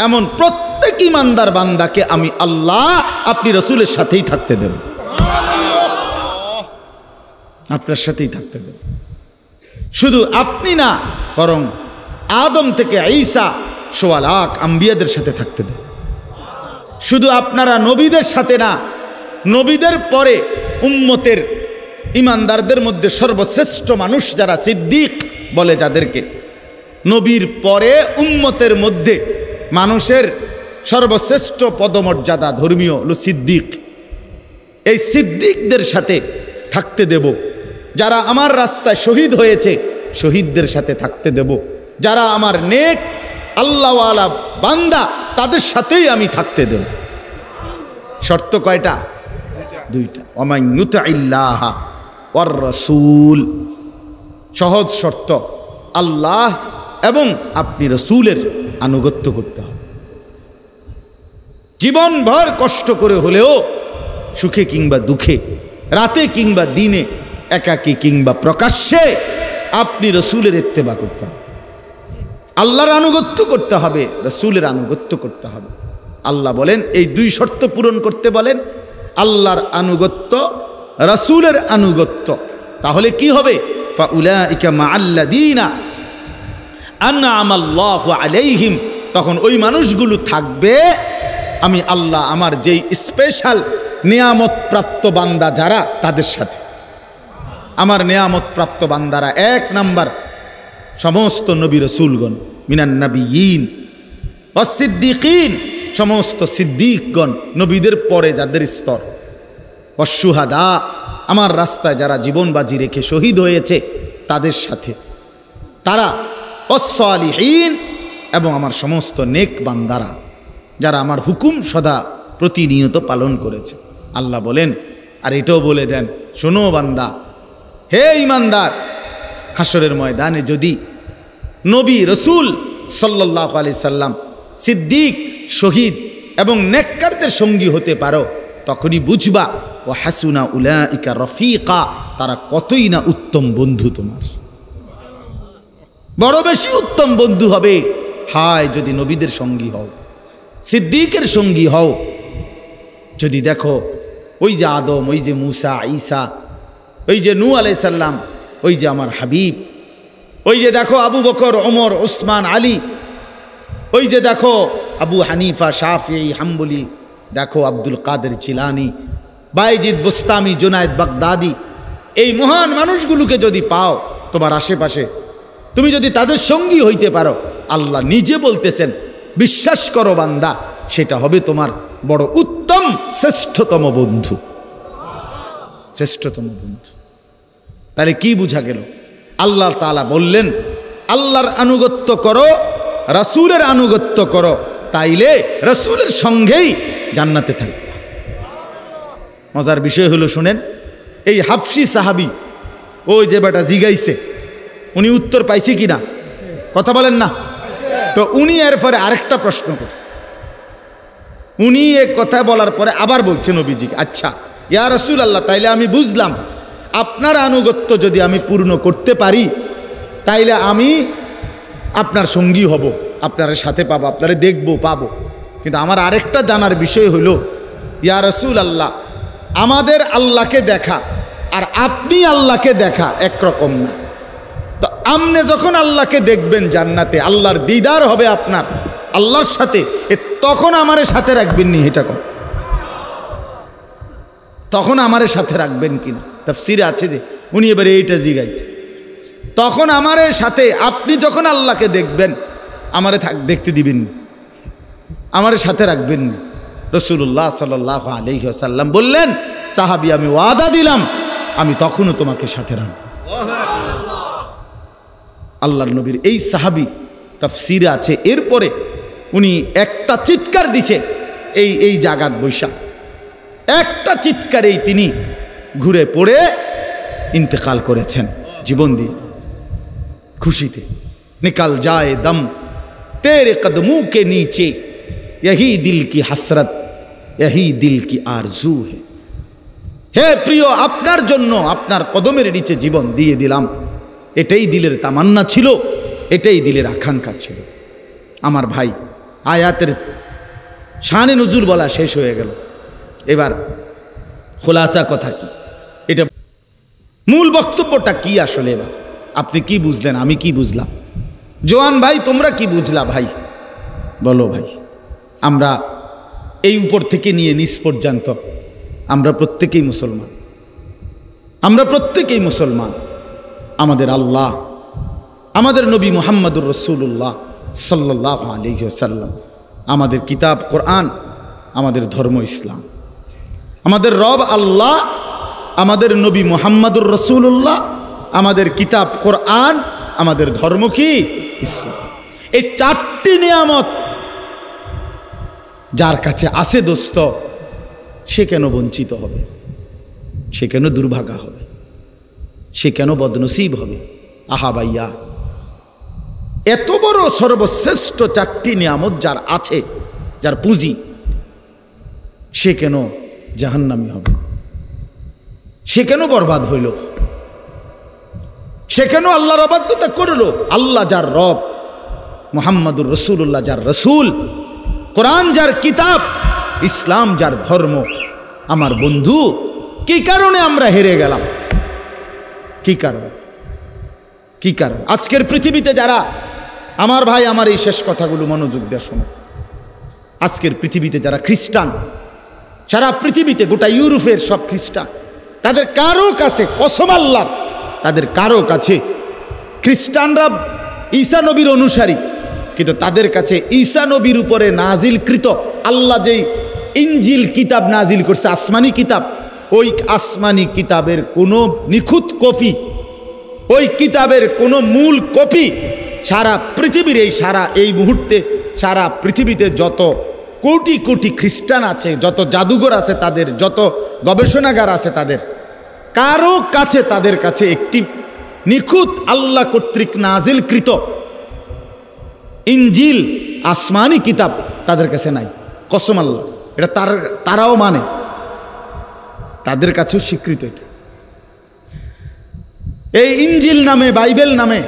এমন প্রত্যেক ইমানদার বান্দাকে আমি আল্লাহ আপনি রাসূলের সাথেই থাকতে দেব, আপনার সাথেই থাকতে দেব। শুধু আপনি না, বরং আদম থেকে ঈসা 1.25 লাখ আম্বিয়াদের সাথে থাকতে দেব। শুধু আপনারা নবীদের সাথে না, নবীদের পরে উম্মতের ইমানদারদের মধ্যে সর্বশ্রেষ্ঠ মানুষ যারা সিদ্দিক বলে, যাদেরকে নবীর পরে উম্মতের মধ্যে মানুষের সর্বশ্রেষ্ঠ পদমর্যাদা ধর্মীয় হলো সিদ্দিক। এই সিদ্দিকদের সাথে থাকতে দেব। যারা আমার রাস্তায় শহীদ হয়েছে শহীদদের সাথে থাকতে দেব। যারা আমার নেক আল্লাহওয়ালা বান্দা তাদের সাথেই আমি থাকতে দেব। শর্ত কয়টা? 2টা। ওমান ইউতিল্লাহ ওয়ার রাসূল, সহজ শর্ত, আল্লাহ এবং আপনি রাসূলের আনুগত্য করতে হবে। জীবনভর কষ্ট করে হলেও, সুখে কিংবা দুঃখে, রাতে কিংবা দিনে, একাকী কিংবা প্রকাশ্যে, আপনি রাসূলের ইত্তেবা করতে হবে, আল্লাহর আনুগত্য করতে হবে, রাসূলের আনুগত্য করতে হবে। আল্লাহ বলেন এই 2 শর্ত পূরণ করতে বলেন, আল্লাহর আনুগত্য, রাসূলের আনুগত্য। তাহলে কি হবে? ফাউলাইকা মাআল্লাযীনা আনআমাল্লাহু আলাইহিম, তখন ওই মানুষগুলো থাকবে আমি আল্লাহ আমার যেই স্পেশাল নিয়ামত প্রাপ্ত বান্দা যারা, তাদের সাথে। আমার নিয়ামত প্রাপ্ত বান্দারা 1 নাম্বার সমস্ত নবী রাসূলগণ, মিনান নাবিয়িন ওয়াস সিদ্দিকিন, সমস্ত সিদ্দিকগণ, নবীদের পরে যাদের স্তর, ওয়াস শুহাদা, আমার রাস্তায় যারা জীবন বাজি রেখে শহীদ হয়েছে তাদের সাথে তারা, ওয়াস সালিহিন, এবং আমার সমস্ত নেক বান্দারা যারা আমার হুকুম সদা প্রতিনিয়ত পালন করেছে। আল্লাহ বলেন, আর এটাও বলে দেন, শোনো বান্দা, হে ইমানদার, হাসরের ময়দানে যদি নবী রাসূল সাল্লাল্লাহু আলাইহি সাল্লাম, সিদ্দিক, শহীদ এবং নেককারদের সঙ্গী হতে পারো, তখনই বুঝবা ও হাসুনা উলাইকা রফিকা, তারা কতই না উত্তম বন্ধু, তোমার বড় বেশি উত্তম বন্ধু হবে। হায় যদি নবীদের সঙ্গী হও, সিদ্দিকের সঙ্গী হও। যদি দেখো ওই যে আদম, ওই যে মুসা, ঈসা, ওই যে নূহ আলাইহিস সালাম, ওই যে আমার হাবিব, ওই যে দেখো আবু বকর, ওমর, ওসমান, আলী, ওই যে দেখো আবু হানিফা, শাফিঈ, হাম্বলি, দেখো আব্দুল কাদের জিলানী, বাইজিদ বুস্তামি, জুনায়েদ বাগদাদি, এই মহান মানুষগুলোকে যদি পাও তোমার আশেপাশে, তুমি যদি তাদের সঙ্গী হইতে পারো, আল্লাহ নিজে বলতেছেন বিশ্বাস করো বান্দা, সেটা হবে তোমার বড় উত্তম শ্রেষ্ঠতম বন্ধু, শ্রেষ্ঠতম বন্ধু। তাহলে কি বুঝা গেল? আল্লাহ তাআলা বললেন আল্লাহর আনুগত্য করো, রাসূলের আনুগত্য করো, তাইলে রাসূলের সঙ্গেই জান্নাতে থাকবে। মজার বিষয় হলো, শুনেন, এই হাবশী সাহাবী, ওই যে বেটা জিগাইছে, উনি উত্তর পাইছে কিনা? কথা বলেন না তো। উনি এর পরে আরেকটা প্রশ্ন করছে। উনি এ কথা বলার পরে আবার বলছেন নবীজিকে, আচ্ছা ইয়া রাসূলুল্লাহ, তাইলে আমি বুঝলাম আপনার আনুগত্য যদি আমি পূর্ণ করতে পারি, তাইলে আমি আপনার সঙ্গী হব, আপনার সাথে পাবো, আপনারে দেখবো, পাবো। কিন্তু আমার আরেকটা জানার বিষয় হইল, ইয়া রাসূলুল্লাহ, আমাদের আল্লাহকে দেখা আর আপনি আল্লাহকে দেখা একরকম না। তো আপনি যখন আল্লাহকে দেখবেন জান্নাতে, আল্লাহর দিদার হবে আপনার আল্লাহর সাথে, তখন আমারে সাথে রাখবেন নি? এটা কর, তখন আমারে সাথে রাখবেন কিনা? তাফসীরে আছে যে উনি এবারে এইটা জিগাইছে, তখন আমারে সাথে, আপনি যখন আল্লাহকে দেখবেন আমারে দেখতে দিবেন, আমারে সাথে রাখবেন। রাসূলুল্লাহ সাল্লাল্লাহু আলাইহি ওয়াসাল্লাম বললেন, সাহাবী আমি ওয়াদা দিলাম আমি তখনও তোমাকে সাথে রাখব। আল্লাহর নবীর এই সাহাবী, তাফসীরে আছে, এরপরে উনি একটা চিৎকার দিছে এই জাগাত বৈশা, একটা চিৎকারেই তিনি ঘুরে পড়ে ইন্তেকাল করেছেন, জীবন দিয়ে। খুশিতে। নিকাল যায় দম তেরে কদমোं के नीचे यही दिल की हसरत यही दिल की आरजू है। হে প্রিয়, আপনার জন্য আপনার কদমের নিচে জীবন দিয়ে দিলাম, এটাই দিলের তামান্না ছিল, এটাই দিলের আকাঙ্ক্ষা ছিল। আমার ভাই, আয়াতের শানে নুজুল বলা শেষ হয়ে গেল। এবার খোলাসা কথা কি, এটা মূল বক্তব্যটা কি আসলে? এবার আপনি কি বুঝলেন, আমি কি বুঝলাম? জোয়ান ভাই, তোমরা কি বুঝলা ভাই? বলো ভাই। আমরা এই উপর থেকে নিয়ে নিচ পর্যন্ত আমরা প্রত্যেকেই মুসলমান, আমরা প্রত্যেকেই মুসলমান। আমাদের আল্লাহ, আমাদের নবী মুহাম্মদুর রাসূলুল্লাহ সাল্লাল্লাহু আলাইহি ওয়াসাল্লাম, আমাদের কিতাব কোরআন, আমাদের ধর্ম ইসলাম, আমাদের রব আল্লাহ, আমাদের নবী মুহাম্মদুর রাসূলুল্লাহ, আমাদের কিতাব কোরআন, আমাদের ধর্ম কি? ইসলাম। এই চারটি নিয়ামত যার কাছে আছে দোস্ত, সে কেন বঞ্চিত হবে? সে কেন দুর্ভাগা হবে? সে কেন বদনসিব হবে? আহা ভাইয়া, এত বড় সর্বশ্রেষ্ঠ চারটি নিয়ামত যার আছে, যার পুঁজি, সে কেন জাহান্নামী হবে? সে কেন বরবাদ হইল? সে কেন আল্লাহর অবাধ্যতা করল? আল্লাহ যার রব, মুহাম্মদুর রাসূলুল্লাহ যার রসুল, কোরআন যার কিতাব, ইসলাম যার ধর্ম। আমার বন্ধু, কি কারণে আমরা হেরে গেলাম? কি কারণ? কি কারণ? আজকের পৃথিবীতে যারা, আমার ভাই, আমার এই শেষ কথাগুলো মনোযোগ দিয়ে শোনো। আজকের পৃথিবীতে যারা খ্রিস্টান, সারা পৃথিবীতে, গোটা ইউরোপের সব খ্রিস্টান, তাদের কারো কাছে, কসম আল্লাহর, তাদের কারো কাছে, খ্রিস্টানরা ঈসা নবীর অনুসারী, কিন্তু তাদের কাছে ঈসা নবীর উপরে নাজিলকৃত আল্লাহ যেই ইনজিল কিতাব নাজিল করছে, আসমানি কিতাব, ওই আসমানি কিতাবের কোনো নিখুঁত কপি, ওই কিতাবের কোনো মূল কপি সারা পৃথিবীর, এই মুহূর্তে সারা পৃথিবীতে যত কোটি কোটি খ্রিস্টান আছে, যত জাদুঘর আছে তাদের, যত গবেষণাগার আছে তাদের, কারো কাছে, তাদের কাছে একটি নিখুঁত আল্লাহ কর্তৃক নাজিলকৃত ইনজিল আসমানি কিতাব তাদের কাছে নাই। কসম আল্লাহ, এটা তারাও মানে, তাদের কাছেও স্বীকৃত। এটা এই ইনজিল নামে, বাইবেল নামে,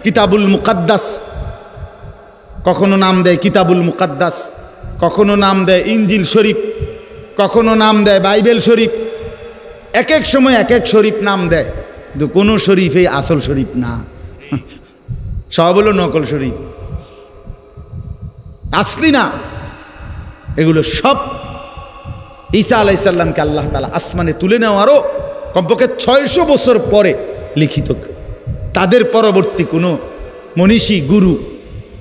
কিতাবুল মুকাদ্দাস, কখনো নাম দেয় কিতাবুল মুকাদ্দাস, কখনো নাম দেয় ইনজিল শরীফ, কখনো নাম দেয় বাইবেল শরীফ, এক এক সময় এক এক শরীফ নাম দেয়, কিন্তু কোনো শরীফেই আসল শরীফ না, সব হলো নকল শরীফ, আসলি না। এগুলো সব ঈসা আলাইহিস সালামকে আল্লাহ তাআলা আসমানে তুলে নেওয়ারও কমপক্ষে 600 বছর পরে লিখিত। তাদের পরবর্তী কোনো মনীষী, গুরু,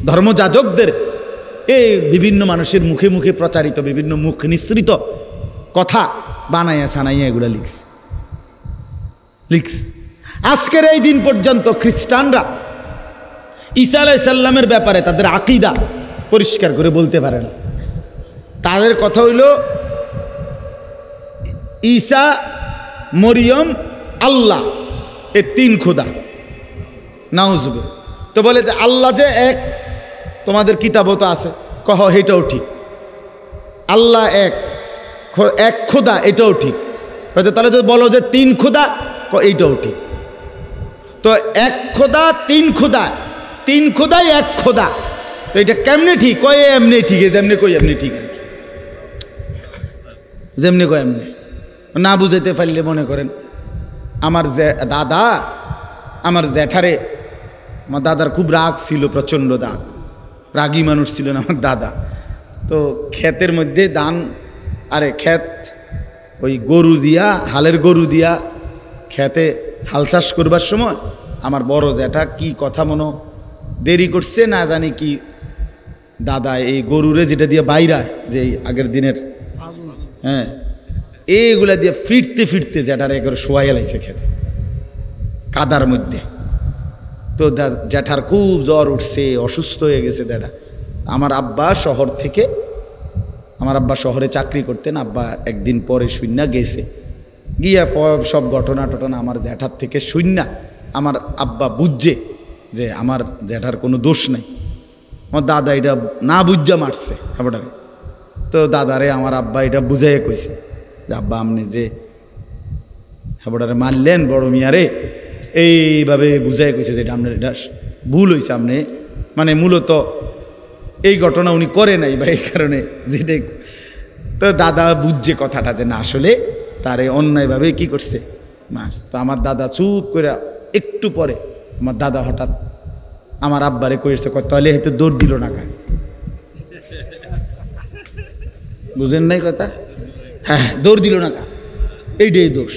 ধর্মযাজকদের এই বিভিন্ন মানুষের মুখে মুখে প্রচারিত বিভিন্ন মুখ নিঃসৃত কথা বানাইয়া সানাইয়া এগুলা লিখছে। আজকের এই দিন পর্যন্ত খ্রিস্টানরা ঈসা আলাইহিস সালামের ব্যাপারে তাদের আকীদা পরিষ্কার করে বলতে পারে না। তাদের কথা হইল ঈসা, মরিয়ম, আল্লাহ, এ তিন খোদা। নাউজুবে তো বলে যে আল্লাহ যে এক, তোমাদের কিতাবও তো আছে, কহ এটাও ঠিক। আল্লাহ এক, এক খোদা, এটাও ঠিক। তাহলে যদি বলো যে তিন খোদা, এইটাও ঠিক। তো এক খোদা, তিন খোদা, তিন খোদাই এক খোদা, তো এটা কেমনে ঠিক? কয় এমনি ঠিক, যেমনি কই এমনি ঠিক আর কি, যেমনি কয় এমনি। না বুঝাইতে পারলে মনে করেন আমার দাদা, আমার জ্যাঠারে, আমার দাদার খুব রাগ ছিল, প্রচণ্ড রাগী মানুষ ছিলেন আমার দাদা। তো ক্ষেতের মধ্যে ধান, আরে ক্ষেত ওই গরু দিয়া, হালের গরু দিয়া ক্ষেতে হাল চাষ করবার সময় আমার বড় জ্যাঠা কি কথা মনো দেরি করছে না জানি কি, দাদা এই গরুরে যেটা দিয়ে বাইরায়, যে আগের দিনের, হ্যাঁ, এইগুলা দিয়ে ফিরতে ফিরতে জ্যাঠার একবার শোয়াই লাইছে খেতে কাদার মধ্যে। তো জ্যাঠার খুব জ্বর উঠছে, অসুস্থ হয়ে গেছে জ্যাঠা। আমার আব্বা শহর থেকে, আমার আব্বা শহরে চাকরি করতেন, আব্বা একদিন পরে শূন্য গেছে, গিয়া সব ঘটনা টটনা আমার জ্যাঠার থেকে শূন্য আমার আব্বা বুঝছে যে আমার জ্যাঠার কোনো দোষ নাই, আমার দাদা এটা না বুঝা মারছে হাবড়ারে। তো দাদারে আমার আব্বা এটা বুঝাইয়া কইছে যে আব্বা আপনি যে হাবড়ারে মারলেন বড় মিয়ারে, এইভাবে বুঝাইয়া কইছে যে এটা আপনার এটা ভুল হয়েছে, আপনি মানে মূলত এই ঘটনা উনি করে নাই বা এই কারণে যেটাই। তো দাদা বুঝছে কথাটা যে না আসলে তারে অন্যায়ভাবে কি করছে মারছে। তো আমার দাদা চুপ করে একটু পরে আমার দাদা হঠাৎ আমার আব্বারে কইছে তাহলে হেতে দৌড় দিল না কা, বুঝেন নাই কথা? হ্যাঁ দৌড় দিল না কা, এইটাই দোষ।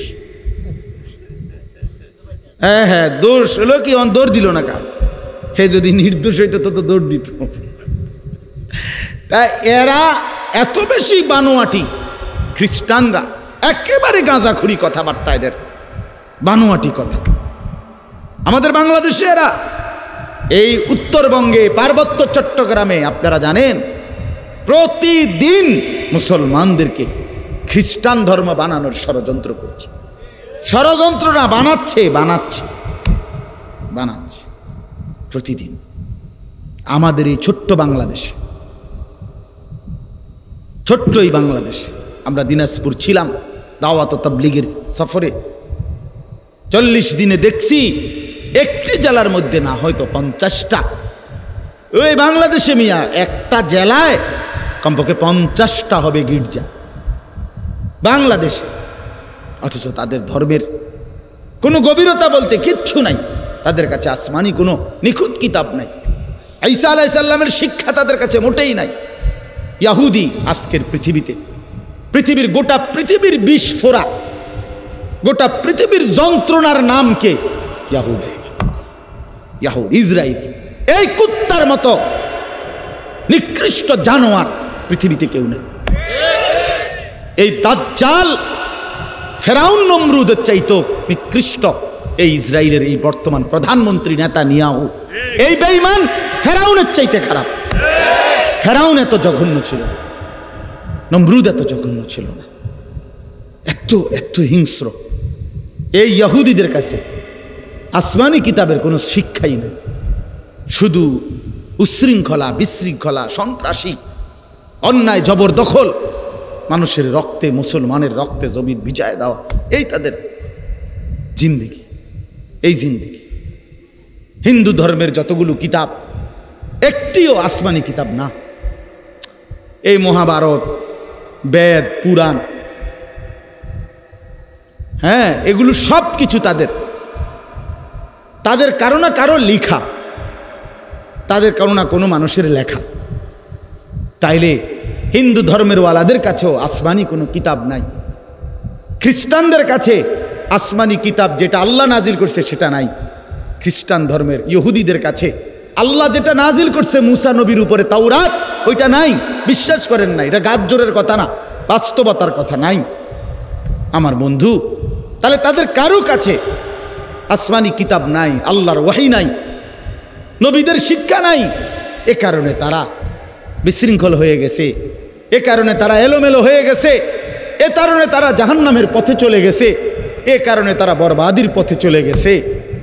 হ্যাঁ হ্যাঁ দোষ হলো কি দৌড় দিল না কা, হে যদি নির্দোষ হইতো তো দৌড় দিত। তাই এরা এত বেশি বানোয়াটি, খ্রিস্টানরা একেবারে গাঁজাখুরি কথাবার্তা, এদের বানোয়াটি কথা। আমাদের বাংলাদেশে এরা এই উত্তরবঙ্গে পার্বত্য চট্টগ্রামে আপনারা জানেন প্রতিদিন মুসলমানদেরকে খ্রিস্টান ধর্ম বানানোর ষড়যন্ত্র করছে। ষড়যন্ত্র না, বানাচ্ছে বানাচ্ছে বানাচ্ছে প্রতিদিন। আমাদের এই ছোট্ট বাংলাদেশে, ছোট্ট এই বাংলাদেশ, আমরা দিনাজপুর ছিলাম দাওয়াত ও তাবলীগের সফরে, 40 দিনে দেখছি একটি জেলার মধ্যে না হয়তো 50টা। ওই বাংলাদেশে মিয়া একটা জেলায় কমপক্ষে 50টা হবে গির্জা বাংলাদেশে, অথচ তাদের ধর্মের কোনো গভীরতা বলতে কিচ্ছু নাই। তাদের কাছে আসমানি কোনো নিখুঁত কিতাব নাই, ঈসা আলাইহিস সালামের শিক্ষা তাদের কাছে মোটেই নাই। ইয়াহুদি আজকের পৃথিবীতে, পৃথিবীর গোটা পৃথিবীর বিস্ফোরা, গোটা পৃথিবীর যন্ত্রণার নাম কে? ইয়াহুদি, ইয়াহুদ, ইসরায়েল। এই কুত্তার মতো নিকৃষ্ট জানোয়ার পৃথিবীতে কেউ নেই। এই দাজ্জাল ফেরাউন নমরুদের চাইতো নিকৃষ্ট এই ইসরায়েলের এই বর্তমান প্রধানমন্ত্রী নেতানিয়াহু, এই বেঈমান ফেরাউনের চাইতে খারাপ। ফেরাউন এত জঘন্য ছিল না, নমরুদ এত জঘন্য ছিল না, এত এত হিংস্র। এই ইহুদিদের কাছে আসমানি কিতাবের কোনো শিক্ষাই নেই, শুধু উচ্ছৃঙ্খলা, বিশৃঙ্খলা, সন্ত্রাসী, অন্যায়, জবরদখল, মানুষের রক্তে, মুসলমানের রক্তে জমিন ভিজায় দেওয়া, এই তাদের জিন্দেগি, এই জিন্দেগি। হিন্দু ধর্মের যতগুলো কিতাব একটিও আসমানি কিতাব না। এই মহাভারত, বেদ, পুরাণ, হ্যাঁ এগুলো সব কিছু তাদের তাদের কারো না কারো লেখা, তাদের কারো না কোনো মানুষের লেখা। তাইলে হিন্দু ধর্মের ওয়ালাদের কাছেও আসমানি কোনো কিতাব নাই, খ্রিস্টানদের কাছে আসমানি কিতাব যেটা আল্লাহ নাজিল করছে সেটা নাই। খ্রিস্টান ধর্মের ইহুদিদের কাছে আল্লাহ যেটা নাজিল করছে মুসা নবীর উপরে, তাওরাত, ওইটা নাই, বিশ্বাস করেন না। এটা গাজ্জরের কথা না, বাস্তবতার কথা নাই আমার বন্ধু। তাহলে তাদের কারো কাছে আসমানি কিতাব নাই, আল্লাহর ওয়াহি নাই, নবীদের শিক্ষা নাই। এ কারণে তারা বিশৃঙ্খল হয়ে গেছে, এ কারণে তারা এলোমেলো হয়ে গেছে, এ কারণে তারা জাহান্নামের পথে চলে গেছে, এ কারণে তারা বরবাদির পথে চলে গেছে।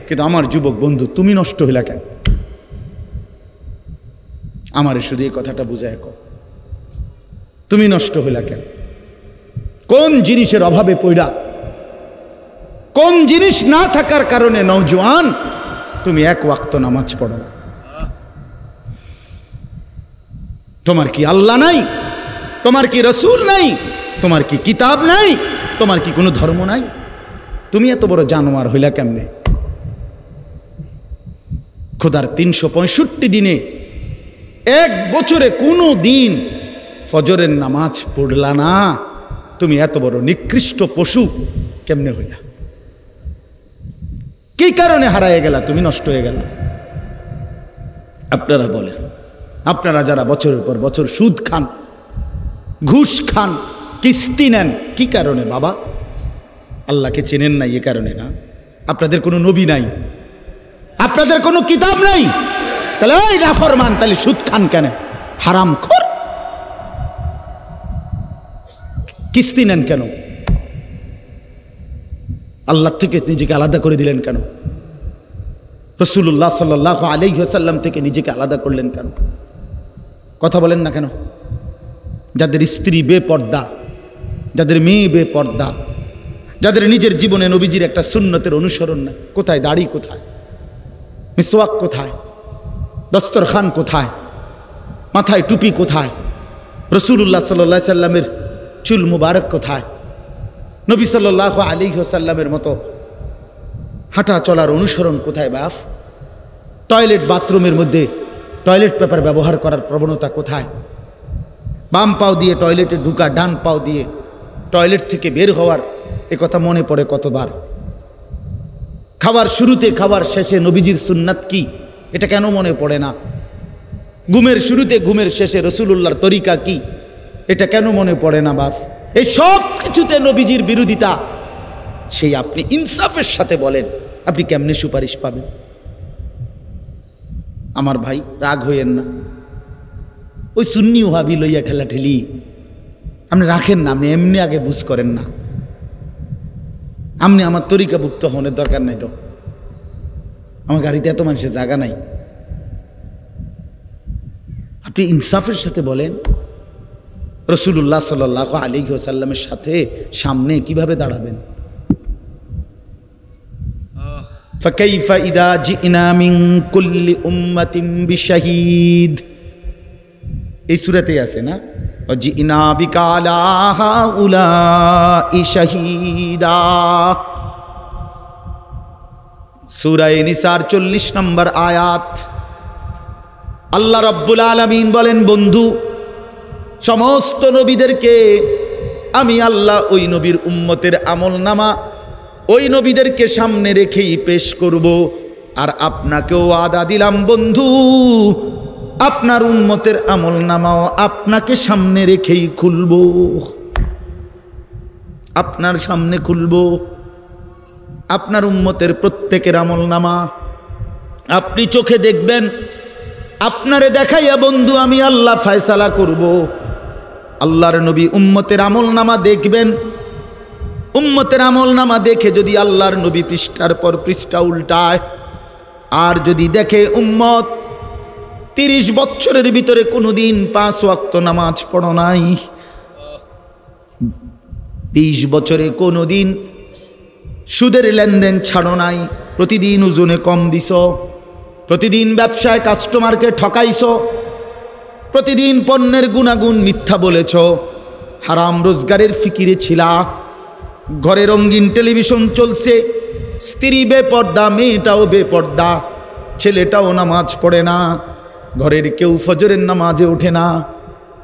কিন্তু আমার যুবক বন্ধু, তুমি নষ্ট হইলা কেন? আমারে শুধু এই কথাটা বুঝায় কও, তুমি নষ্ট হইলা কেন? কোন জিনিসের অভাবে পড়া, কোন জিনিস না থাকার কারণে নওজোয়ান তুমি এক ওয়াক্ত নামাজ পড়ো? তোমার কি আল্লাহ নাই? তোমার কি রসুল নাই? তোমার কি কিতাব নাই? তোমার কি কোনো ধর্ম নাই? তুমি এত বড় জানোয়ার হইলা কেমনে? খোদার 365 দিনে এক বছরে কোনো দিন ফজরের নামাজ পড়লা না, তুমি এত বড় নিকৃষ্ট পশু কেমনে হইলা? কি কারণে হারায় গেলা? তুমি নষ্ট হয়ে গেলা। আপনারা বলেন, আপনারা যারা বছরের পর বছর সুদ খান, ঘুষ খান, কিস্তি নেন, কি কারণে বাবা? আল্লাহকে চেনেন নাই, এ কারণে না? আপনাদের কোনো নবী নাই, আপনাদের কোনো কিতাব নাই, তাহলে ওই নাফরমান, তাহলে সুদ খান কেন? হারামখোর। কিস্তি নেন কেন? আল্লাহ থেকে নিজেকে আলাদা করে দিলেন কেন? রাসূলুল্লাহ সাল্লাল্লাহু আলাইহি ওয়াসাল্লাম থেকে নিজেকে আলাদা করলেন কেন? কথা বলেন না কেন? যাদের স্ত্রী বেপর্দা, যাদের মেয়ে বেপর্দা, যাদের নিজের জীবনে নবীজির একটা সুন্নতের অনুসরণ নাই, কোথায় দাড়ি, কোথায় মিসওয়াক, কোথায় দস্তরখান, কোথায় মাথায় টুপি, কোথায় রাসূলুল্লাহ সাল্লাল্লাহু আলাইহি সাল্লামের চুল মুবারক, কোথায় নবী সাল্লাল্লাহু আলাইহি ওয়াসাল্লামের মতো হাঁটা চলার অনুসরণ কোথায়? বাফ টয়লেট বাথরুমের মধ্যে টয়লেট পেপার ব্যবহার করার প্রবণতা কোথায়? বাম পাও দিয়ে টয়লেটে ঢুকা, ডান পাও দিয়ে টয়লেট থেকে বের হওয়ার এ কথা মনে পড়ে কতবার? খাবার শুরুতে খাবার শেষে নবীজির সুন্নাত কি, এটা কেন মনে পড়ে না? ঘুমের শুরুতে ঘুমের শেষে রাসূলুল্লাহর তরিকা কি, এটা কেন মনে পড়ে না? বাপ এই সব কিছুতে নবীজির বিরোধিতা। সেই আপনি ইনসাফের সাথে বলেন, আপনি কেমনে সুপারিশ পাবেন? আমার ভাই রাগ হইয়েন না, ওই সুন্নি ওয়াহাবি লইয়া ঠেলাঠেলি আপনি রাখেন না, আপনি এমনি আগে বুঝ করেন না। আপনি আমার তরিকাভুক্ত হওয়ার দরকার নাই তো, আমার গাড়িতে এত মানুষের জায়গা নাই। আপনি ইনসাফের সাথে বলেন, রাসূলুল্লাহ সাল্লাল্লাহু আলাইহি ওয়াসাল্লামের সাথে সামনে কিভাবে দাঁড়াবেন? ফাকাইফা ইদা জিনা মিন কুল্লি উম্মাতিন বিশাহীদ, এই সূরাতেই আছে না? ওয়াজিনা বিকা আলা হাউলাই শাহীদা, সূরা নিসার 40 নম্বর আয়াত। আল্লাহ রাব্বুল আলামিন বলেন, বন্ধু সমস্ত নবীদেরকে আমি আল্লাহ ওই নবীর উম্মতের আমলনামা ওই নবীদেরকে সামনে রেখেই পেশ করব। আর আপনাকেও ওয়াদা দিলাম বন্ধু, আপনার উম্মতের আমলনামাও আপনাকে সামনে রেখেই খুলব, আপনার সামনে খুলব। আপনার উম্মতের প্রত্যেকের আমলনামা আপনি চোখে দেখবেন, আপনারে দেখাইয়া বন্ধু আমি আল্লাহ ফয়সালা করব। আল্লাহর নবী উম্মতের আমলনামা দেখবেন, উম্মতের আমলনামা দেখে যদি আল্লাহর নবী পৃষ্ঠার পর পৃষ্ঠা উল্টায়, আর যদি দেখে উম্মত 30 বছরের ভিতরে কোনোদিন 5 ওয়াক্ত নামাজ পড়ো নাই, 20 বছরে কোনোদিন সুদের লেনদেন ছাড়ো নাই, প্রতিদিন ওজনে কম দিছ, প্রতিদিন ব্যবসায় কাস্টমারকে ঠকাইছ, প্রতিদিন পণ্যের গুণাগুণ মিথ্যা বলেছ, হারাম রোজগারের ফিকিরে ছিলা, ঘরে রঙিন টেলিভিশন চলছে, স্ত্রী বেপর্দা, মেয়েটাও বেপর্দা, ছেলেটাও নামাজ পড়ে না, ঘরের কেউ ফজরের নামাজে ওঠে না,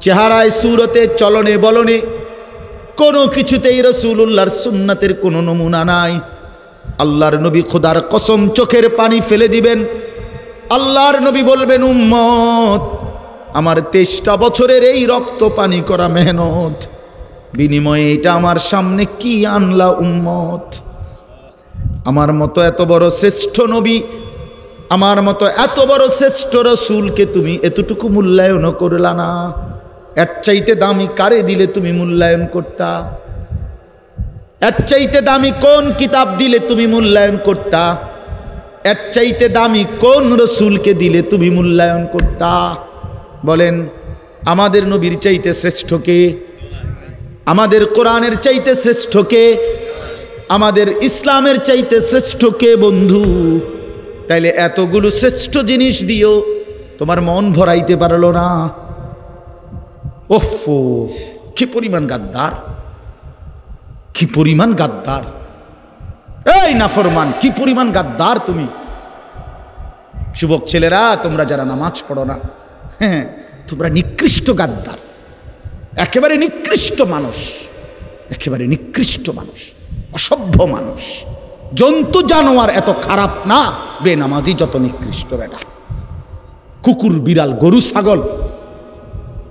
চেহারায় সুরতে চলনে বলনে কোনো কিছুতেই রাসূলুল্লাহর সুন্নাতের কোনো নমুনা নাই। আল্লাহর নবী খোদার কসম চোখের পানি ফেলে দিবেন। আল্লাহর নবী বলবেন, উম্মত আমার 23টা বছরের এই রক্ত পানি করা মেহনত বিনিময়ে এটা আমার সামনে কি আনলা উম্মত? আমার মতো এত বড় শ্রেষ্ঠ নবী, আমার মতো এত বড় শ্রেষ্ঠ রাসূলকে তুমি এতটুকু মূল্যায়ন করলা না। এর চাইতে দামি কারে দিলে তুমি মূল্যায়ন করতা? এর চাইতে দামি কোন কিতাব দিলে তুমি মূল্যায়ন করতা? এর চাইতে দামি কোন রাসূলকে দিলে তুমি মূল্যায়ন করতা? বলেন, আমাদের নবীর চাইতে শ্রেষ্ঠ কে? আমাদের কোরআনের চাইতে শ্রেষ্ঠ কে? আমাদের ইসলামের চাইতে শ্রেষ্ঠ কে বন্ধু? তাইলে এতগুলো শ্রেষ্ঠ জিনিস দিও তোমার মন ভরাইতে পারলো না। ওফো, কি পরিমাণ গাদ্দার, কি পরিমাণ গাদ্দার! এই নাফরমান, কি পরিমাণ গাদ্দার তুমি! যুবক ছেলেরা, তোমরা যারা নামাজ পড়ো না, হ্যাঁ তোমরা নিকৃষ্ট গাদ্দার, একেবারে নিকৃষ্ট মানুষ, একেবারে নিকৃষ্ট মানুষ, অসভ্য মানুষ। জন্তু জানোয়ার এত খারাপ না, বেনামাজি যত নিকৃষ্ট। বেটা কুকুর বিড়াল গরু ছাগল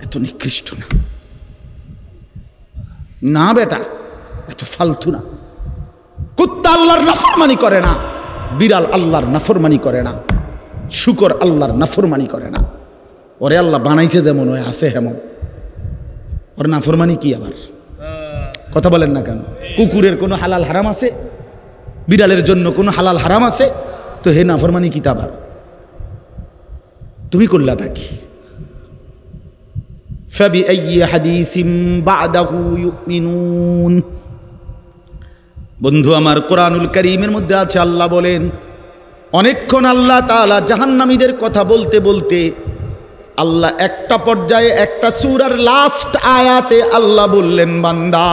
এত নিকৃষ্ট না, না বেটা এত ফালতু না। কুত্তা আল্লাহর নাফরমানি করে না, বিড়াল আল্লাহর নাফরমানি করে না, শুকর আল্লাহর নাফরমানি করে না। ওরে আল্লাহ বানাইছে যেমন, ওই আছে হেমন, ওর নাফরমানি কি আবার? কথা বলেন না কেন? কুকুরের কোনো হালাল হারাম আছে? বিড়ালের জন্য কোনো হালাল হারাম আছে? তো হে নাফরমানি কিতাবার তুমি করলাটা কি? ফাবিআইয়ি হাদিসিম বা'দাহু ইউমিনুন। বন্ধু আমার, কোরআনুল কারীমের মধ্যে আছে, আল্লাহ বলেন, অনেকক্ষণ আল্লাহ তাআলা জাহান্নামীদের কথা বলতে বলতে আল্লাহ একটা পর্যায়ে একটা সূরার লাস্ট আয়াতে আল্লাহ বললেন, বান্দা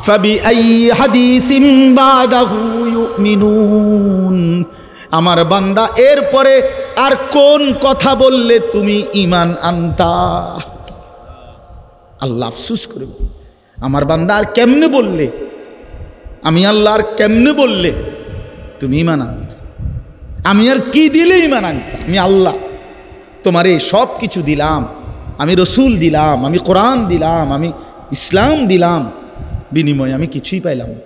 ফাবিআইয়ি হাদিসিম বা'দাহু ইউমিনুন, আমার বান্দা এরপরে আর কোন কথা বললে তুমি ঈমান আনতা? আল্লাহ আফসোস করে, আমার বান্দা আর কেমনে বললে, আমি আল্লাহ আর কেমনে বললে তুমি ঈমান আনতা? আমি আর কি দিলে ঈমান আনতা? আমি আল্লাহ তোমার এই সব কিছু দিলাম, আমি রসুল দিলাম, আমি কোরআন দিলাম, আমি ইসলাম দিলাম, বিনিময়ে আমি কিছুই পাইলাম না,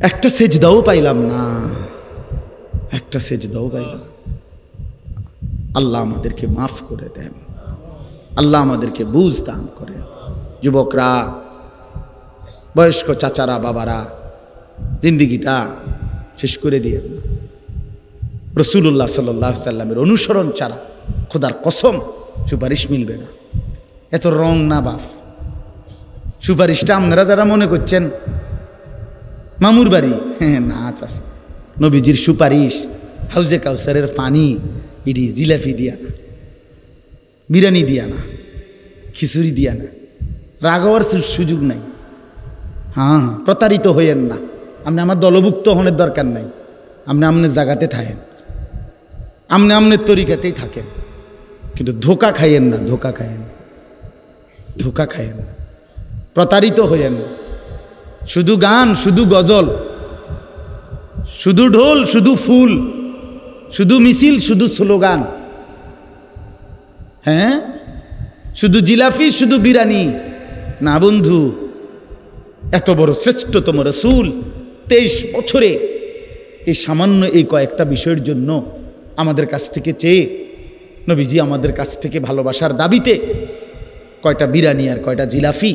একটা সেজদাও পাইলাম না, একটা সেজদাও পাইলাম। আল্লাহ আমাদেরকে মাফ করে দেন, আল্লাহ আমাদেরকে বুঝ দান করেন। যুবকরা, বয়স্ক চাচারা, বাবারা, জিন্দিগিটা শেষ করে দিয়ে রাসূলুল্লাহ সাল্লাল্লাহু আলাইহি সাল্লামের অনুসরণ ছাড়া খোদার কসম সুপারিশ মিলবে না। এত রং না বাপ, সুপারিশটা আপনারা যারা মনে করছেন মামুর বাড়ি, হ্যাঁ না চাচা, নবীজির সুপারিশ হাউজে কাউসারের পানি, ইডি জিলাপি দিয়া না, বিরিয়ানি দিয়া না, খিচুড়ি দিয়া না, রাগ হওয়ার সুযোগ নাই। হ্যাঁ, প্রতারিত হইয়েন না, আপনি আমার দলভুক্ত হওয়ার দরকার নাই, আপনি আমনের জায়গাতে থাকেন, আপনি আমনের তরিকাতেই থাকেন, কিন্তু ধোকা খাইয়েন না, ধোকা খাইয়েন, ধোকা খাইয়েন না, প্রতারিত হইয়েন না। শুধু গান, শুধু গজল, শুধু ঢোল, শুধু ফুল, শুধু মিছিল, শুধু স্লোগান, হ্যাঁ, শুধু জিলাপি, শুধু বিরিয়ানি না বন্ধু। এত বড় শ্রেষ্ঠতম রাসূল 23 বছরে এই সামান্য এই কয়েকটা বিষয়ের জন্য আমাদের কাছ থেকে চেয়ে নবীজি আমাদের কাছ থেকে ভালোবাসার দাবিতে কয়টা বিরিয়ানি আর কয়টা জিলাপি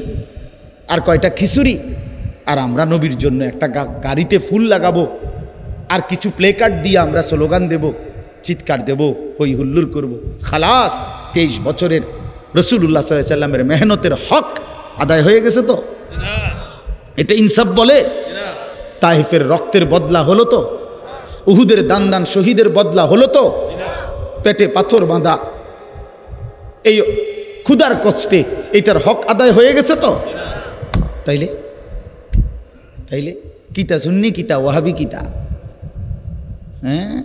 আর কয়টা খিচুড়ি, আর আমরা নবীর জন্য একটা গাড়িতে ফুল লাগাবো, আর কিছু প্লে কার্ড দিয়ে আমরা স্লোগান দেব, চিৎকার দেব, হই হুল্লোড় করব। খালাস, 23 বছরের রাসূলুল্লাহ সাল্লাল্লাহু আলাইহি সাল্লামের মেহনতের হক আদায় হয়ে গেছে তো? এটা ইনসাফ বলে? তাইফের রক্তের বদলা হলো তো? উহুদের দান দান শহীদের বদলা হলো তো? পেটে পাথর বাঁধা এই ক্ষুধার কষ্টে এটার হক আদায় হয়ে গেছে তো? তাইলে তাইলে কিতা সুন্নি, কিতা ওয়াহাবি, কিতা হ্যাঁ,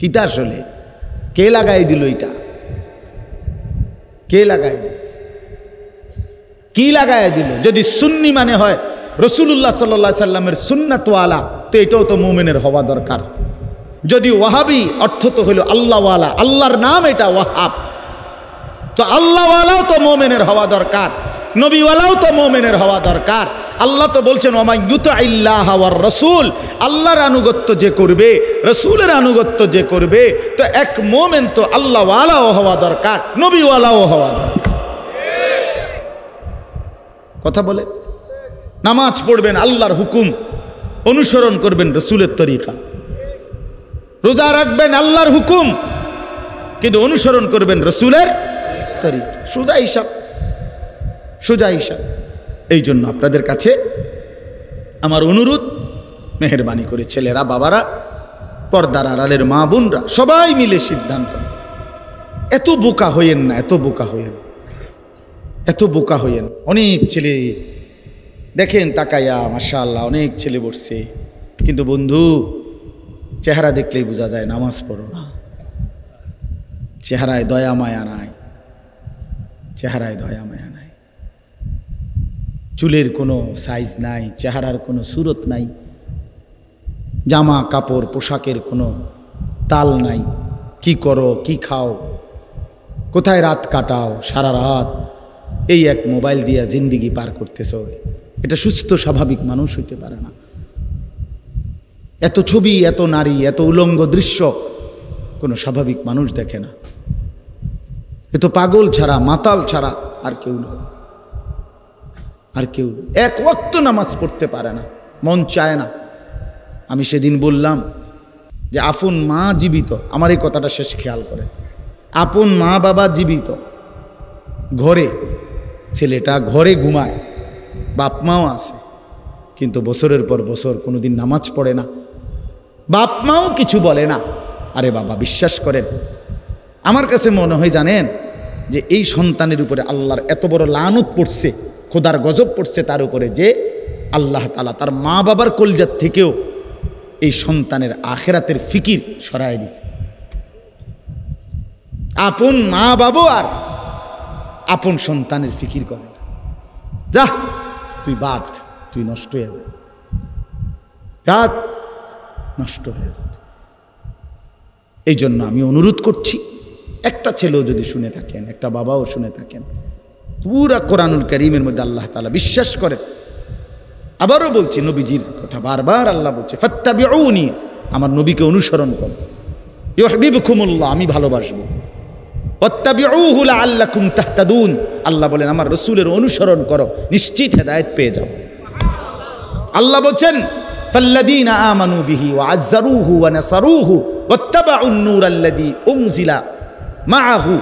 কিতা আসলে কে লাগাই দিল এটা? কে লাগাই দিল? কি লাগাই দিল? যদি সুন্নি মানে হয় রাসূলুল্লাহ সাল্লাল্লাহু আলাইহি সাল্লামের সুন্নাতওয়ালা, তো এটাও তো মুমিনের হওয়া দরকার। যদি ওয়াহাবি অর্থ তো হলো আল্লাহওয়ালা, আল্লাহর নাম এটা ওয়াহাব, তো আল্লাহওয়ালাও তো মুমিনের হওয়া দরকার, নবীওয়ালাও তো মুমিনের হওয়া দরকার। আল্লাহ তো বলছেন ওয়ামান ইউতিইল্লাহ ওয়ার রাসূল, আল্লাহর আনুগত্য যে করবে, রাসূলের আনুগত্য যে করবে, তো এক মুমিন তো আল্লাহওয়ালাও হওয়া দরকার, নবীওয়ালাও হওয়া দরকার। কথা বলে, নামাজ পড়বেন আল্লাহর হুকুম, অনুসরণ করবেন রাসূলের তরিকা, রোজা রাখবেন আল্লাহর হুকুম, কিন্তু অনুসরণ করবেন রাসূলের তরিকা। সোজা হিসাব, সোজা হিসাব। এই জন্য আপনাদের কাছে আমার অনুরোধ, মেহেরবানি করে ছেলেরা, বাবারা, পর্দার আড়ালের মা বোনরা, সবাই মিলে সিদ্ধান্ত, এত বোকা হইয়েন না, এত বোকা হইয়েন, এত বোকা হইয়েন। অনেক ছেলে দেখেন তাকাইয়া, মাশাআল্লাহ অনেক ছেলে বসছে, কিন্তু বন্ধু চেহারা দেখলেই বোঝা যায় নামাজ পড়ো না, চেহারায় দয়া মায়া নাই, চেহারায় দয়া মায়া নাই, চুলের কোনো সাইজ নাই, চেহারার কোনো সুরত নাই, জামা কাপড় পোশাকের কোনো তাল নাই, কি করো, কি খাও, কোথায় রাত কাটাও, সারা রাত এই এক মোবাইল দিয়া জিন্দিগি পার করতেছ, এটা সুস্থ স্বাভাবিক মানুষ হইতে পারে না। এত ছবি, এত নারী, এত উলঙ্গ দৃশ্য কোনো স্বাভাবিক মানুষ দেখে না। এ তো পাগল ছাড়া, মাতাল ছাড়া আর কেউ না, আর কেউ এক ওয়াক্ত নামাজ পড়তে পারে না, মন চায় না, আমি সেদিন বললাম যে আপন মা জীবিত, আমার এই কথাটা শেষ খেয়াল করে, আপন মা বাবা জীবিত, ঘরে ছেলেটা ঘরে ঘুমায়, বাপ মাও আছে, কিন্তু বছরের পর বছর কোনোদিন নামাজ পড়ে না, বাপ মাও কিছু বলে না। আরে বাবা, বিশ্বাস করেন, আমার কাছে মনে হয় জানেন যে এই সন্তানের উপরে আল্লাহর এত বড় লানত পড়ছে, খোদার গজব পড়ছে তার উপরে, যে আল্লাহ তাআলা তার মা বাবার কলজাত থেকেও এই সন্তানের আখেরাতের ফিকির সরায় দিছে। আপন মা বাবা আর আপন সন্তানের ফিকির করে, যা তুই বাদ, তুই নষ্ট হয়ে যা, রাত নষ্ট হয়ে যা। এই জন্য আমি অনুরোধ করছি, একটা ছেলেও যদি শুনে থাকেন, একটা বাবাও শুনে থাকেন, পুরা কোরআনুল কারীমের মধ্যে আল্লাহ তাআলা বিশ্বাস করেন। আবারও বলছি, নবীজির কথা বারবার আল্লাহ বলছে, ফাত্তাবিউনি, আমার নবীকে অনুসরণ করো, ইউহিব্বুকুমুল্লাহ, আমি ভালোবাসবো, ওয়াত্তাবিউহু লাআল্লাকুম তাহতাদুন, আল্লাহ বলেন আমার রাসূলের অনুসরণ করো, নিশ্চিত হেদায়েত পেয়ে যাও। আল্লাহ বলেন, ফাল্লাযীনা আমানু বিহি ওয়া আযযারুহু ওয়া নাসারুহু ওয়াত্তাবাউন নূরাল্লাযী উনজিলা মাআহু,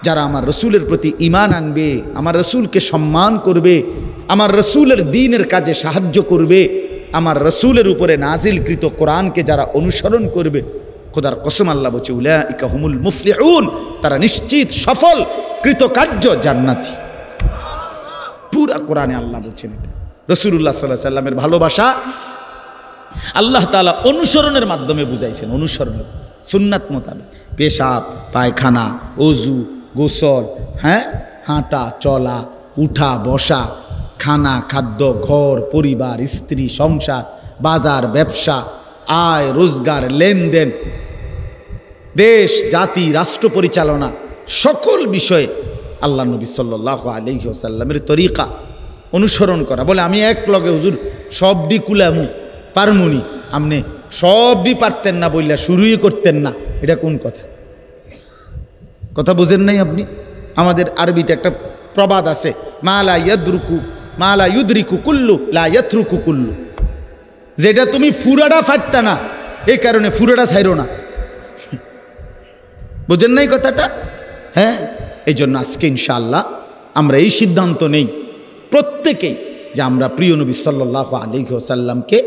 যারা আমার রসুলের প্রতি ঈমান আনবে, আমার রসুলকে সম্মান করবে, আমার রসুলের দ্বীনের কাজে সাহায্য করবে, আমার রসুলের উপরে নাজিলকৃত কোরআনকে যারা অনুসরণ করবে, খোদার কসম আল্লাহ বলছে, উলাইকা হুমুল মুফলিহুন, তারা নিশ্চিত সফল কৃতকার্য জান্নাতি। পুরা কোরআনে আল্লাহ বলছেন এটা। রাসূলুল্লাহ সাল্লাল্লাহু আলাইহি সাল্লামের ভালোবাসা আল্লাহ তাআলা অনুসরণের মাধ্যমে বুঝাইছেন। অনুসরণ সুন্নাত মোতাবেক, পেশাব, পায়খানা, ওযু, গোসল, হাঁটা চলা, উঠা বসা, খানা খাদ্য, ঘর পরিবার, স্ত্রী সংসার, বাজার ব্যবসা, আয় রোজগার, লেনদেন, দেশ জাতি রাষ্ট্র পরিচালনা, সকল বিষয়ে আল্লাহ নবী সাল্লাল্লাহু আলাইহি ওয়াসাল্লামের তরিকা অনুসরণ করা। বলে আমি এক লগে হুজুর সবডি কুলামু পারমুনি, আমনে সবডি পারতেন না বললা শুরুই করতেন না, এটা কোন কথা? কথা বুঝেন নাই আপনি? আমাদের আরবিতে একটা প্রবাদ আছে, মা লা ইউদরিকু কুল্লু লা ইয়াতরুকু কুল্লু, যেটা তুমি ফুরাটা ফাটতা না, এই কারণে ফুরাটা ছাইরো না। বুঝেন নাই কথাটা? হ্যাঁ, এই জন্য আজকে ইনশাআল্লাহ আমরা এই সিদ্ধান্ত নেই প্রত্যেকেই যে আমরা প্রিয় নবী সাল্লাল্লাহু আলাইহি ওয়াসাল্লামকে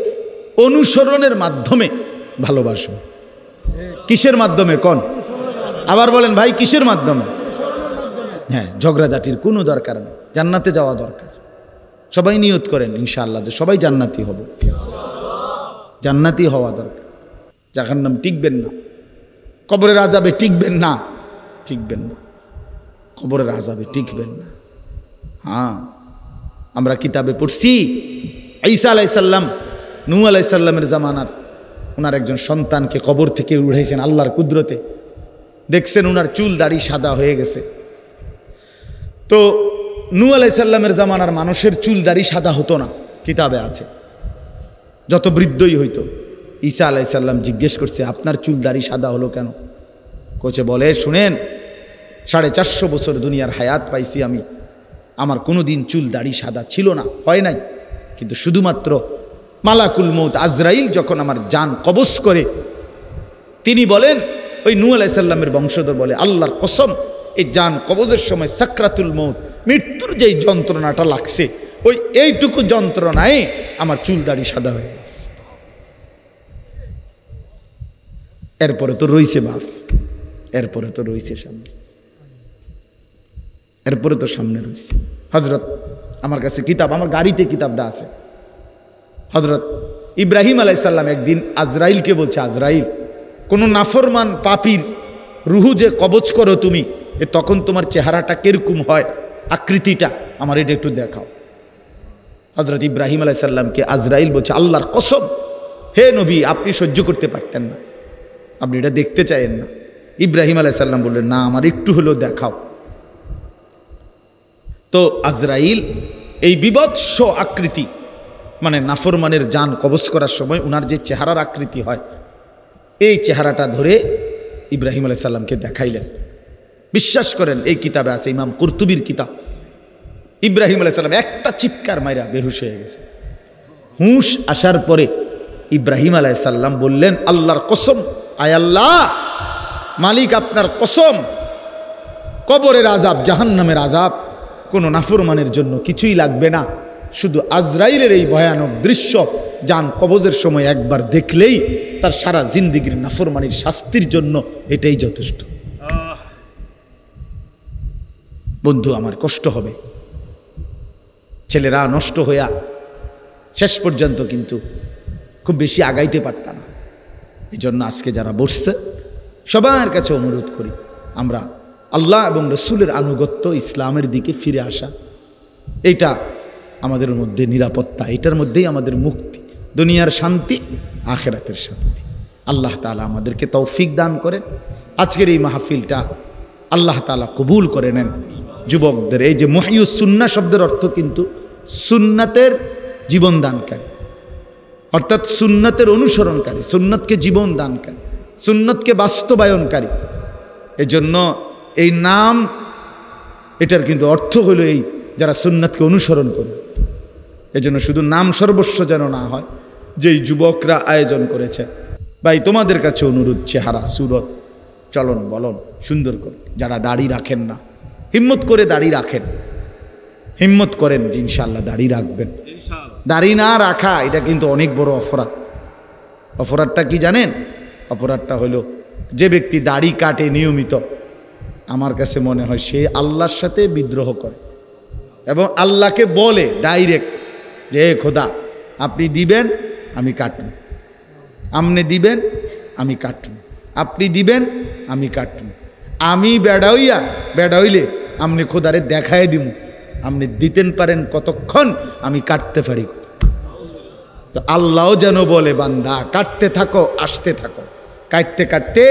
অনুসরণের মাধ্যমে ভালোবাসব। কিসের মাধ্যমে কোন? আবার বলেন ভাই, কিসের মাধ্যমে? হ্যাঁ, ঝগড়াঝাটির কোনো দরকার নেই, জান্নাতে যাওয়া দরকার। সবাই নিয়ত করেন ইনশাআল্লাহ যে সবাই জান্নাতি হব, জান্নাতি হওয়া দরকার। জাহান্নাম টিকবেন না, কবরের আযাবে টিকবেন না, টিকবেন না, কবরের আযাবে টিকবেন না। হ্যাঁ, আমরা কিতাবে পড়ছি ঈসা আলাইহিস সালাম, নূহ আলাইহিস সালামের জামানার ওনার একজন সন্তানকে কবর থেকে উঠাইছেন আল্লাহর কুদরতে। দেখছেন ওনার চুল দাড়ি সাদা হয়ে গেছে। তো নূহ আলাইহিস সালামের জামানার মানুষের চুল দাড়ি সাদা হতো না, কিতাবে আছে, যত বৃদ্ধই হইতো। ঈসা আলাইহিস সালাম জিজ্ঞেস করছে, আপনার চুল দাড়ি সাদা হলো কেন? কোচে বলে, শুনেন, 450 বছর দুনিয়ার হায়াত পাইছি আমি, আমার কোনো দিন চুল দাড়ি সাদা ছিল না, হয় নাই, কিন্তু শুধুমাত্র মালাকুল মউত আজরাইল যখন আমার জান কবজ করে, তিনি বলেন, ওই নূহ আলাইহিস সালামের বংশধর বলে, আল্লাহর কসম, এই জান কবজের সময় সাকরাতুল মউত, মৃত্যুর যেই যন্ত্রণাটা লাগছে, ওই এইটুকু যন্ত্রণায় আমার চুল দাড়ি সাদা হয়ে গেছে। এরপরে তো রইছে বাপ, এরপরে তো রইছে সামনে, এরপরে তো সামনে রয়েছে হযরত, আমার কাছে কিতাব, আমার গাড়িতে কিতাবটা আছে। হযরত ইব্রাহিম আলাইহিস সালাম একদিন আজরাইলকে বলছে, আজরাইল, কোনো নাফরমান পাপীর রুহু যে কবজ করো তুমি, তখন তোমার চেহারাটা কিরকম হয়, আকৃতিটা আমার এটা একটু দেখাও। হযরত ইব্রাহিম আলাইহিস সালামকে আজরাইল বলছে, আল্লাহর কসম, হে নবী, আপনি সহ্য করতে পারতেন না, আপনি এটা দেখতে চাইেন না। ইব্রাহিম আলাইহিস সালাম বললেন, না, আমার একটু হলেও দেখাও। তো আজরাইল এই বিভৎস আকৃতি, মানে নাফরমানের জান কবজ করার সময় ওনার যে চেহারার আকৃতি হয়, এই চেহারাটা ধরে ইব্রাহিম আলাইহিস সালামকে দেখাইলেন। বিশ্বাস করেন, এই কিতাবে আছে, ইমাম কুরতুবীর কিতাব। ইব্রাহিম আলাইহিস সালাম একটা চিৎকার মাইরা বেহুশ হয়ে গেছে। হুঁশ আসার পরে ইব্রাহিম আলাইহিস সালাম বললেন, আল্লাহর কসম, আয় আল্লাহ, মালিক আপনার কসম, কবরের আযাব, জাহান্নামের আযাব কোনো নাফরমানের জন্য কিছুই লাগবে না, শুধু আজরাইলের এই ভয়ানক দৃশ্য জান কবজের সময় একবার দেখলেই তার সারা জিন্দেগীর নাফরমানির শাস্তির জন্য এটাই যথেষ্ট। বন্ধু আমার, কষ্ট হবে, ছেলেরা নষ্ট হইয়া শেষ পর্যন্ত কিন্তু খুব বেশি আগাইতে পারত না। এই জন্য আজকে যারা বসছে সবার কাছে অনুরোধ করি, আমরা আল্লাহ এবং রসুলের আনুগত্য, ইসলামের দিকে ফিরে আসা, এইটা আমাদের মধ্যে নিরাপত্তা, এটার মধ্যেই আমাদের মুক্তি, দুনিয়ার শান্তি, আখিরাতের শান্তি। আল্লাহ তাআলা আমাদেরকে তৌফিক দান করেন। আজকের এই মাহফিলটা আল্লাহ তাআলা কবুল করে নেন। যুবকদের এই যে মুহইয়ুস সুন্নাহ শব্দের অর্থ কিন্তু সুন্নাতের জীবন দানকারী, অর্থাৎ সুন্নাতের অনুসরণকারী, সুন্নাতকে জীবন দানকারী, সুন্নাতকে বাস্তবায়নকারী। এজন্য এই নাম, এটার কিন্তু অর্থ হলো এই যারা সুন্নাতকে অনুসরণ করে। এজন্য শুধু নাম সর্বস্ব যেন না হয়। যেই যুবকরা আয়োজন করেছে, ভাই তোমাদের কাছে অনুরোধ, চেহারা, সুরত, চলন বলন সুন্দর করে, যারা দাড়ি রাখেন না হিম্মত করে দাড়ি রাখেন, হিম্মত করেন যে ইনশাআল্লাহ দাড়ি রাখবেন। দাড়ি না রাখা এটা কিন্তু অনেক বড় অপরাধ। অপরাধটা কি জানেন? অপরাধটা হলো যে ব্যক্তি দাড়ি কাটে নিয়মিত, আমার কাছে মনে হয় সে আল্লাহর সাথে বিদ্রোহ করে এবং আল্লাহকে বলে ডাইরেক্ট যে হে খোদা, আপনি দিবেন আমি কাটুন, আপনি দিবেন আমি কাটুন, আপনি দিবেন আমি কাটুন, আমি বেড়া হইলে আপনি খোদারে দেখায় দিব, আপনি দিতেন পারেন কতক্ষণ, আমি কাটতে পারি কতক্ষণ। তো আল্লাহও যেন বলে বান্দা কাটতে থাকো, আসতে থাকো, কাটতে কাটতে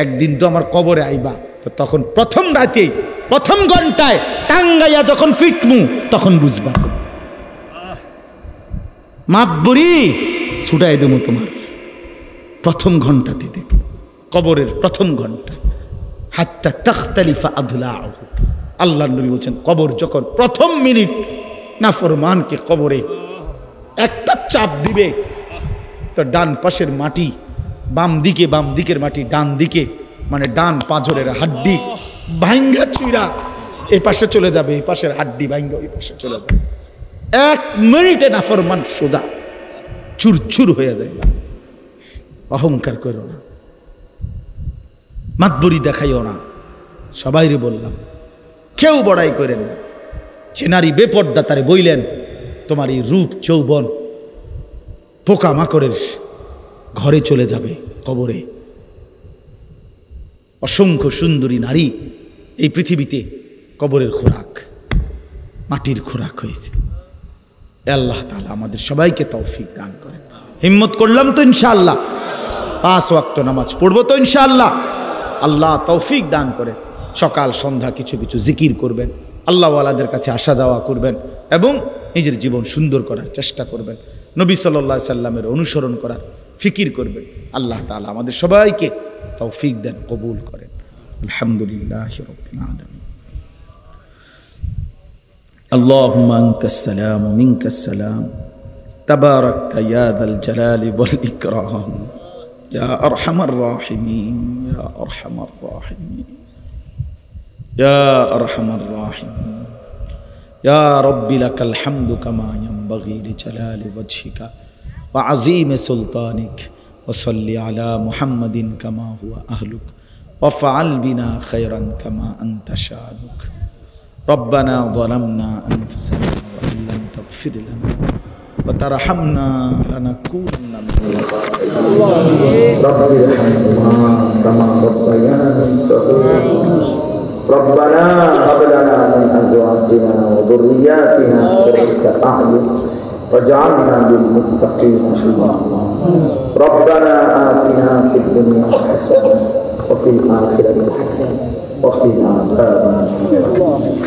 একদিন তো আমার কবরে আইবা, তো তখন প্রথম রাতেই প্রথম ঘন্টায় টাঙ্গাইয়া যখন ফিটমু তখন বুঝবা, মাতবরি ছুটাই দেবো তোমার প্রথম ঘন্টাতে, দেখো কবরের প্রথম ঘন্টা, হাত্তা তাখতালিফা আদলাহু। আল্লাহর নবী বলছেন কবর যখন প্রথম মিনিট নাফরমানকে কবরে একটা চাপ দিবে, তো ডান পাশের মাটি বাম দিকের মাটি ডান দিকে, মানে ডান পাঁজরের হাড্ডি ভাঙ্গা চুইরা এই পাশে চলে যাবে, এই পাশের হাড্ডি ভাঙ্গা ওই পাশে চলে যাবে। 1 মিনিটে নাফরমান সোজা চুরচুর হয়ে যায়। অহংকার করো না, মাতবরি দেখাইও না, সবাইরে বললাম কেউ বড়াই করেন না। যে নারী বেপর্দা তারে বইলেন তোমার এই রূপ যৌবন পোকা মাকড়ের ঘরে চলে যাবে কবরে। অসংখ্য সুন্দরী নারী এই পৃথিবীতে কবরের খোরাক, মাটির খোরাক হয়েছে। আল্লাহ তাআলা আমাদের সবাইকে তৌফিক দান করেন। হিম্মত করলাম তো ইনশাআল্লাহ, 5 ওয়াক্ত নামাজ পড়বো তো ইনশাআল্লাহ। আল্লাহ তৌফিক দান করে সকাল সন্ধ্যা কিছু কিছু জিকির করবেন, আল্লাহওয়ালাদের কাছে আসা যাওয়া করবেন এবং নিজের জীবন সুন্দর করার চেষ্টা করবেন, নবী সাল্লাল্লাহু আলাইহি সাল্লামের অনুসরণ করার ফিকির করবেন। আল্লাহ তাআলা আমাদের সবাইকে তৌফিক দেন, কবুল করেন। আলহামদুলিল্লাহি রাব্বিল আলামিন। আল্লাহুম্মা আনতাস সালাম ওয়া মিনকাস সালাম, তাবারাকতা ইয়া যাল জালালি ওয়াল ইকরাম, ইয়া আরহামার রাহিমিন, ইয়া আরহামার রাহিমিন, ইয়া আরহামার রাহিমিন। ইয়া রাব্বি লাকাল হামদু কামা ইয়ানবাগি লিজালালি ওয়াজহিকা ওয়া আযীমি সুলতানিক, ওয়া সাল্লি আলা মুহাম্মাদিন কামা হুয়া আহলুক, ওয়া ফাআল বিনা খায়রান কামা আনতা শানুক। রব্বানা যালামনা আনফুসানা ওয়া ইল্লাম তাগফির লানা ওয়া তারহামনা লানাকুনান্না মিনাল খাসিরিন। রব্বি ইরহামহুমা কামা রাব্বায়ানি সগীরা। ربنا هب لنا من ازواجنا وذرياتنا قرة اعين واجعلنا للمتقين اماما. ربنا آتنا في الدنيا حسنة وفي الآخرة حسنة وقنا عذاب النار.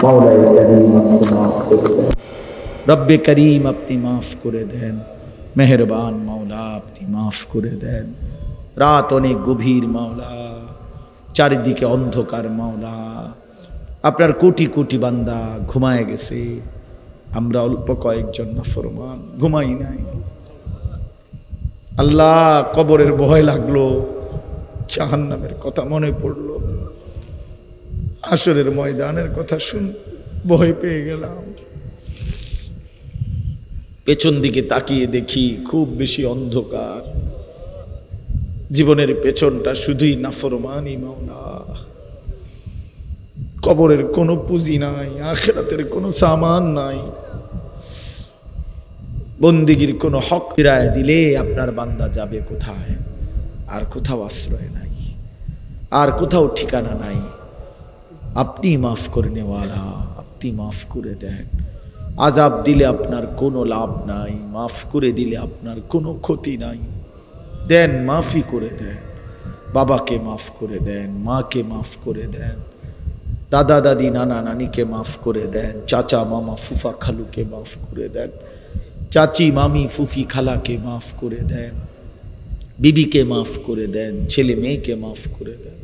مولاي كريم মাফ করে দেন, রব্বে করিম আপনি মাফ করে দেন, মেহেরবান মাওলা আপনি মাফ করে দেন। রাত অনেক গভীর মাওলা, চারিদিকে অন্ধকার মাওলা, আপনার কোটি কোটি বান্দা ঘুমায় গেছে, আমরা অল্প কয়েকজন নাফরমান ঘুমাই নাই। আল্লাহ, কবরের ভয় লাগলো, জাহান্নামের কথা মনে পড়লো, হাসরের ময়দানের কথা শুন ভয় পেয়ে গেলাম। পেছন দিকে তাকিয়ে দেখি খুব বেশি অন্ধকার, জীবনের পেছনটা শুধুই নাফরমানি মাওলা। কবরের কোনো পুঁজি নাই, আখিরাতের কোনো সামান নাই, বন্দিগির কোনো হক ফিরায় দিলে আপনার বান্দা যাবে কোথায়? আর কোথাও আশ্রয় নাই, আর কোথাও ঠিকানা নাই। আপনি মাফ করে নেওয়ালা, আপনি মাফ করে দেন। আযাব দিলে আপনার কোনো লাভ নাই, মাফ করে দিলে আপনার কোনো ক্ষতি নাই। দেন, মাফই করে দেন। বাবাকে মাফ করে দেন, মাকে মাফ করে দেন, দাদা দাদি নানা নানিকে মাফ করে দেন, চাচা মামা ফুফা খালুকে মাফ করে দেন, চাচি মামি ফুফি খালাকে মাফ করে দেন, বিবিকে মাফ করে দেন, ছেলে মেয়েকে মাফ করে দেন,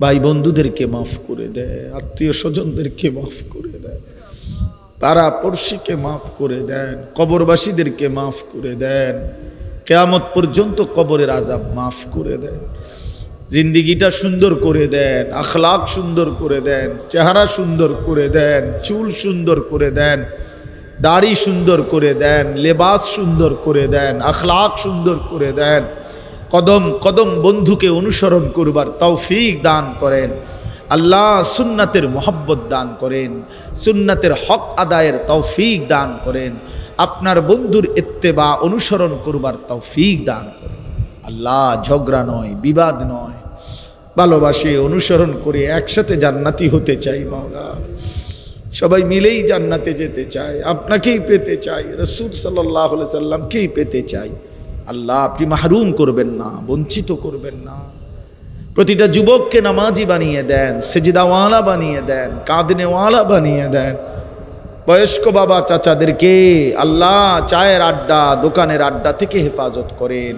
ভাই বন্ধুদেরকে মাফ করে দেয়, আত্মীয় স্বজনদেরকে মাফ করে দেন, পাড়া পড়শিকে মাফ করে দেন, কবরবাসীদেরকে মাফ করে দেন, কিয়ামত পর্যন্ত কবরের আযাব মাফ করে দেন। জিন্দিগিটা সুন্দর করে দেন, আখলাক সুন্দর করে দেন, চেহারা সুন্দর করে দেন, চুল সুন্দর করে দেন, দাড়ি সুন্দর করে দেন, লেবাস সুন্দর করে দেন, আখলাক সুন্দর করে দেন। কদম কদম বন্ধুকে অনুসরণ করবার তৌফিক দান করেন আল্লাহ। সুন্নাতের মোহব্বত দান করেন, সুন্নাতের হক আদায়ের তৌফিক দান করেন, আপনার বন্ধুর ইত্তেবা অনুসরণ করবার তৌফিক দান করেন আল্লাহ। ঝগড়া নয়, বিবাদ নয়, ভালোবাসে অনুসরণ করে একসাথে জান্নাতি হতে চাই মাওলা। সবাই মিলেই জান্নাতে যেতে চায়, আপনাকেই পেতে চাই, রাসূল সাল্লাল্লাহু আলাইহি সাল্লামকেই পেতে চাই আল্লাহ। আপনি মাহরুম করবেন না, বঞ্চিত করবেন না। প্রতিটা যুবককে নামাজি বানিয়ে দেন, সেজদাওয়ালা বানিয়ে দেন, কাঁদনেওয়ালা বানিয়ে দেন। বয়স্ক বাবা চাচাদেরকে আল্লাহ চায়ের আড্ডা, দোকানের আড্ডা থেকে হেফাজত করেন,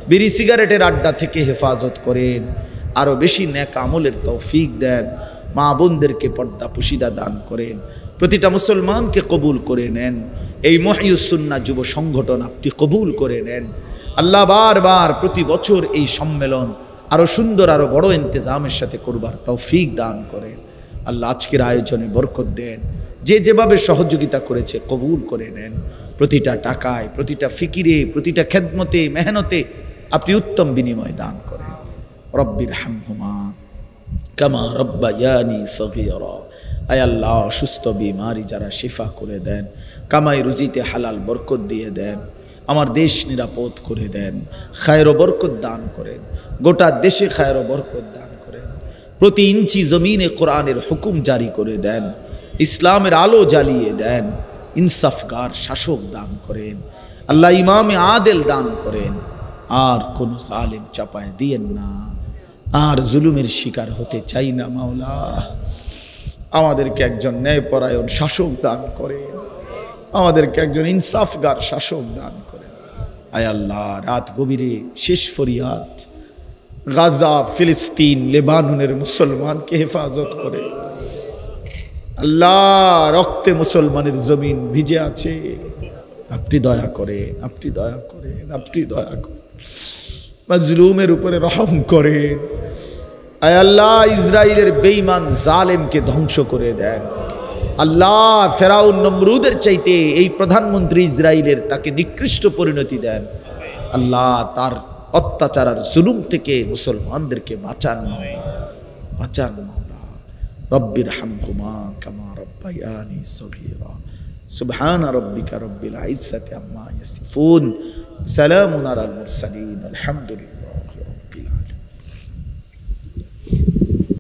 বিড়ি সিগারেটের আড্ডা থেকে হেফাজত করেন, আরও বেশি নেক আমলের তৌফিক দেন। মা বোনদেরকে পর্দা পুশিদা দান করেন, প্রতিটা মুসলমানকে কবুল করে নেন। এই মহিউস সুন্নাহ যুব সংগঠন আপনি কবুল করে নেন আল্লাহ। বারবার প্রতি বছর এই সম্মেলন আরও সুন্দর, আরও বড় ইন্তজামের সাথে করবার তৌফিক দান করেন আল্লাহ। আজকের আয়োজনে বরকত দেন, যে যেভাবে সহযোগিতা করেছে কবুল করে নেন। প্রতিটা টাকায়, প্রতিটা ফিকিরে, প্রতিটা খেদমতে, মেহনতে আপনি উত্তম বিনিময় দান করেন। রব্বির হামহুমা কামা রব্বায়ানি সগীরা। আয় আল্লাহ, সুস্থ বিমারি যারা শিফা করে দেন, কামাই রুজিতে হালাল বরকত দিয়ে দেন, আমার দেশ নিরাপদ করে দেন, খায়ের ও বরকত দান করেন, গোটা দেশে খায়ের ও বরকত দান করেন। প্রতি ইঞ্চি জমিনে কোরআনের হুকুম জারি করে দেন, ইসলামের আলো জ্বালিয়ে দেন, ইনসাফগার শাসক দান করেন আল্লাহ। ইমামে আদেল দান করেন, আর কোনো জালেম চাপায় দিয়েন না, আর জুলুমের শিকার হতে চাই না মাওলা। আমাদেরকে একজন ন্যায়পরায়ণ শাসক দান করেন, আমাদেরকে একজন ইনসাফগার শাসক দান করেন। আয় আল্লাহ, রাত গভীরে শেষ ফরিয়াদ, গাজা, ফিলিস্তিন, লেবাননের মুসলমানকে হেফাজত করে আল্লাহ। রক্তে মুসলমানের জমিন ভিজে আছে, আপনি দয়া করেন, আপনি দয়া করেন, আপনি দয়া করেন। মাজলুমের উপরে রহম করেন আয় আল্লাহ। ইসরায়েলের বেঈমান জালেমকে ধ্বংস করে দেন আল্লাহ। ফেরাউন নমরুদের চাইতে এই প্রধানমন্ত্রী ইসরায়েলের, তাকে নিকৃষ্ট পরিণতি দেন আল্লাহ। তার অত্যাচার আর জুলুম থেকে মুসলমানদেরকে বাঁচান মাওলা, বাঁচান মাওলা। রব্বির হামহুমা কামা রব্বায়ানি সগীরা। সুবহান রাব্বিকা রব্বিল ইজ্জাতি আম্মা ইয়াসিফুন, সালামুন আলাল মুরসালিন, আলহামদুলিল্লাহ।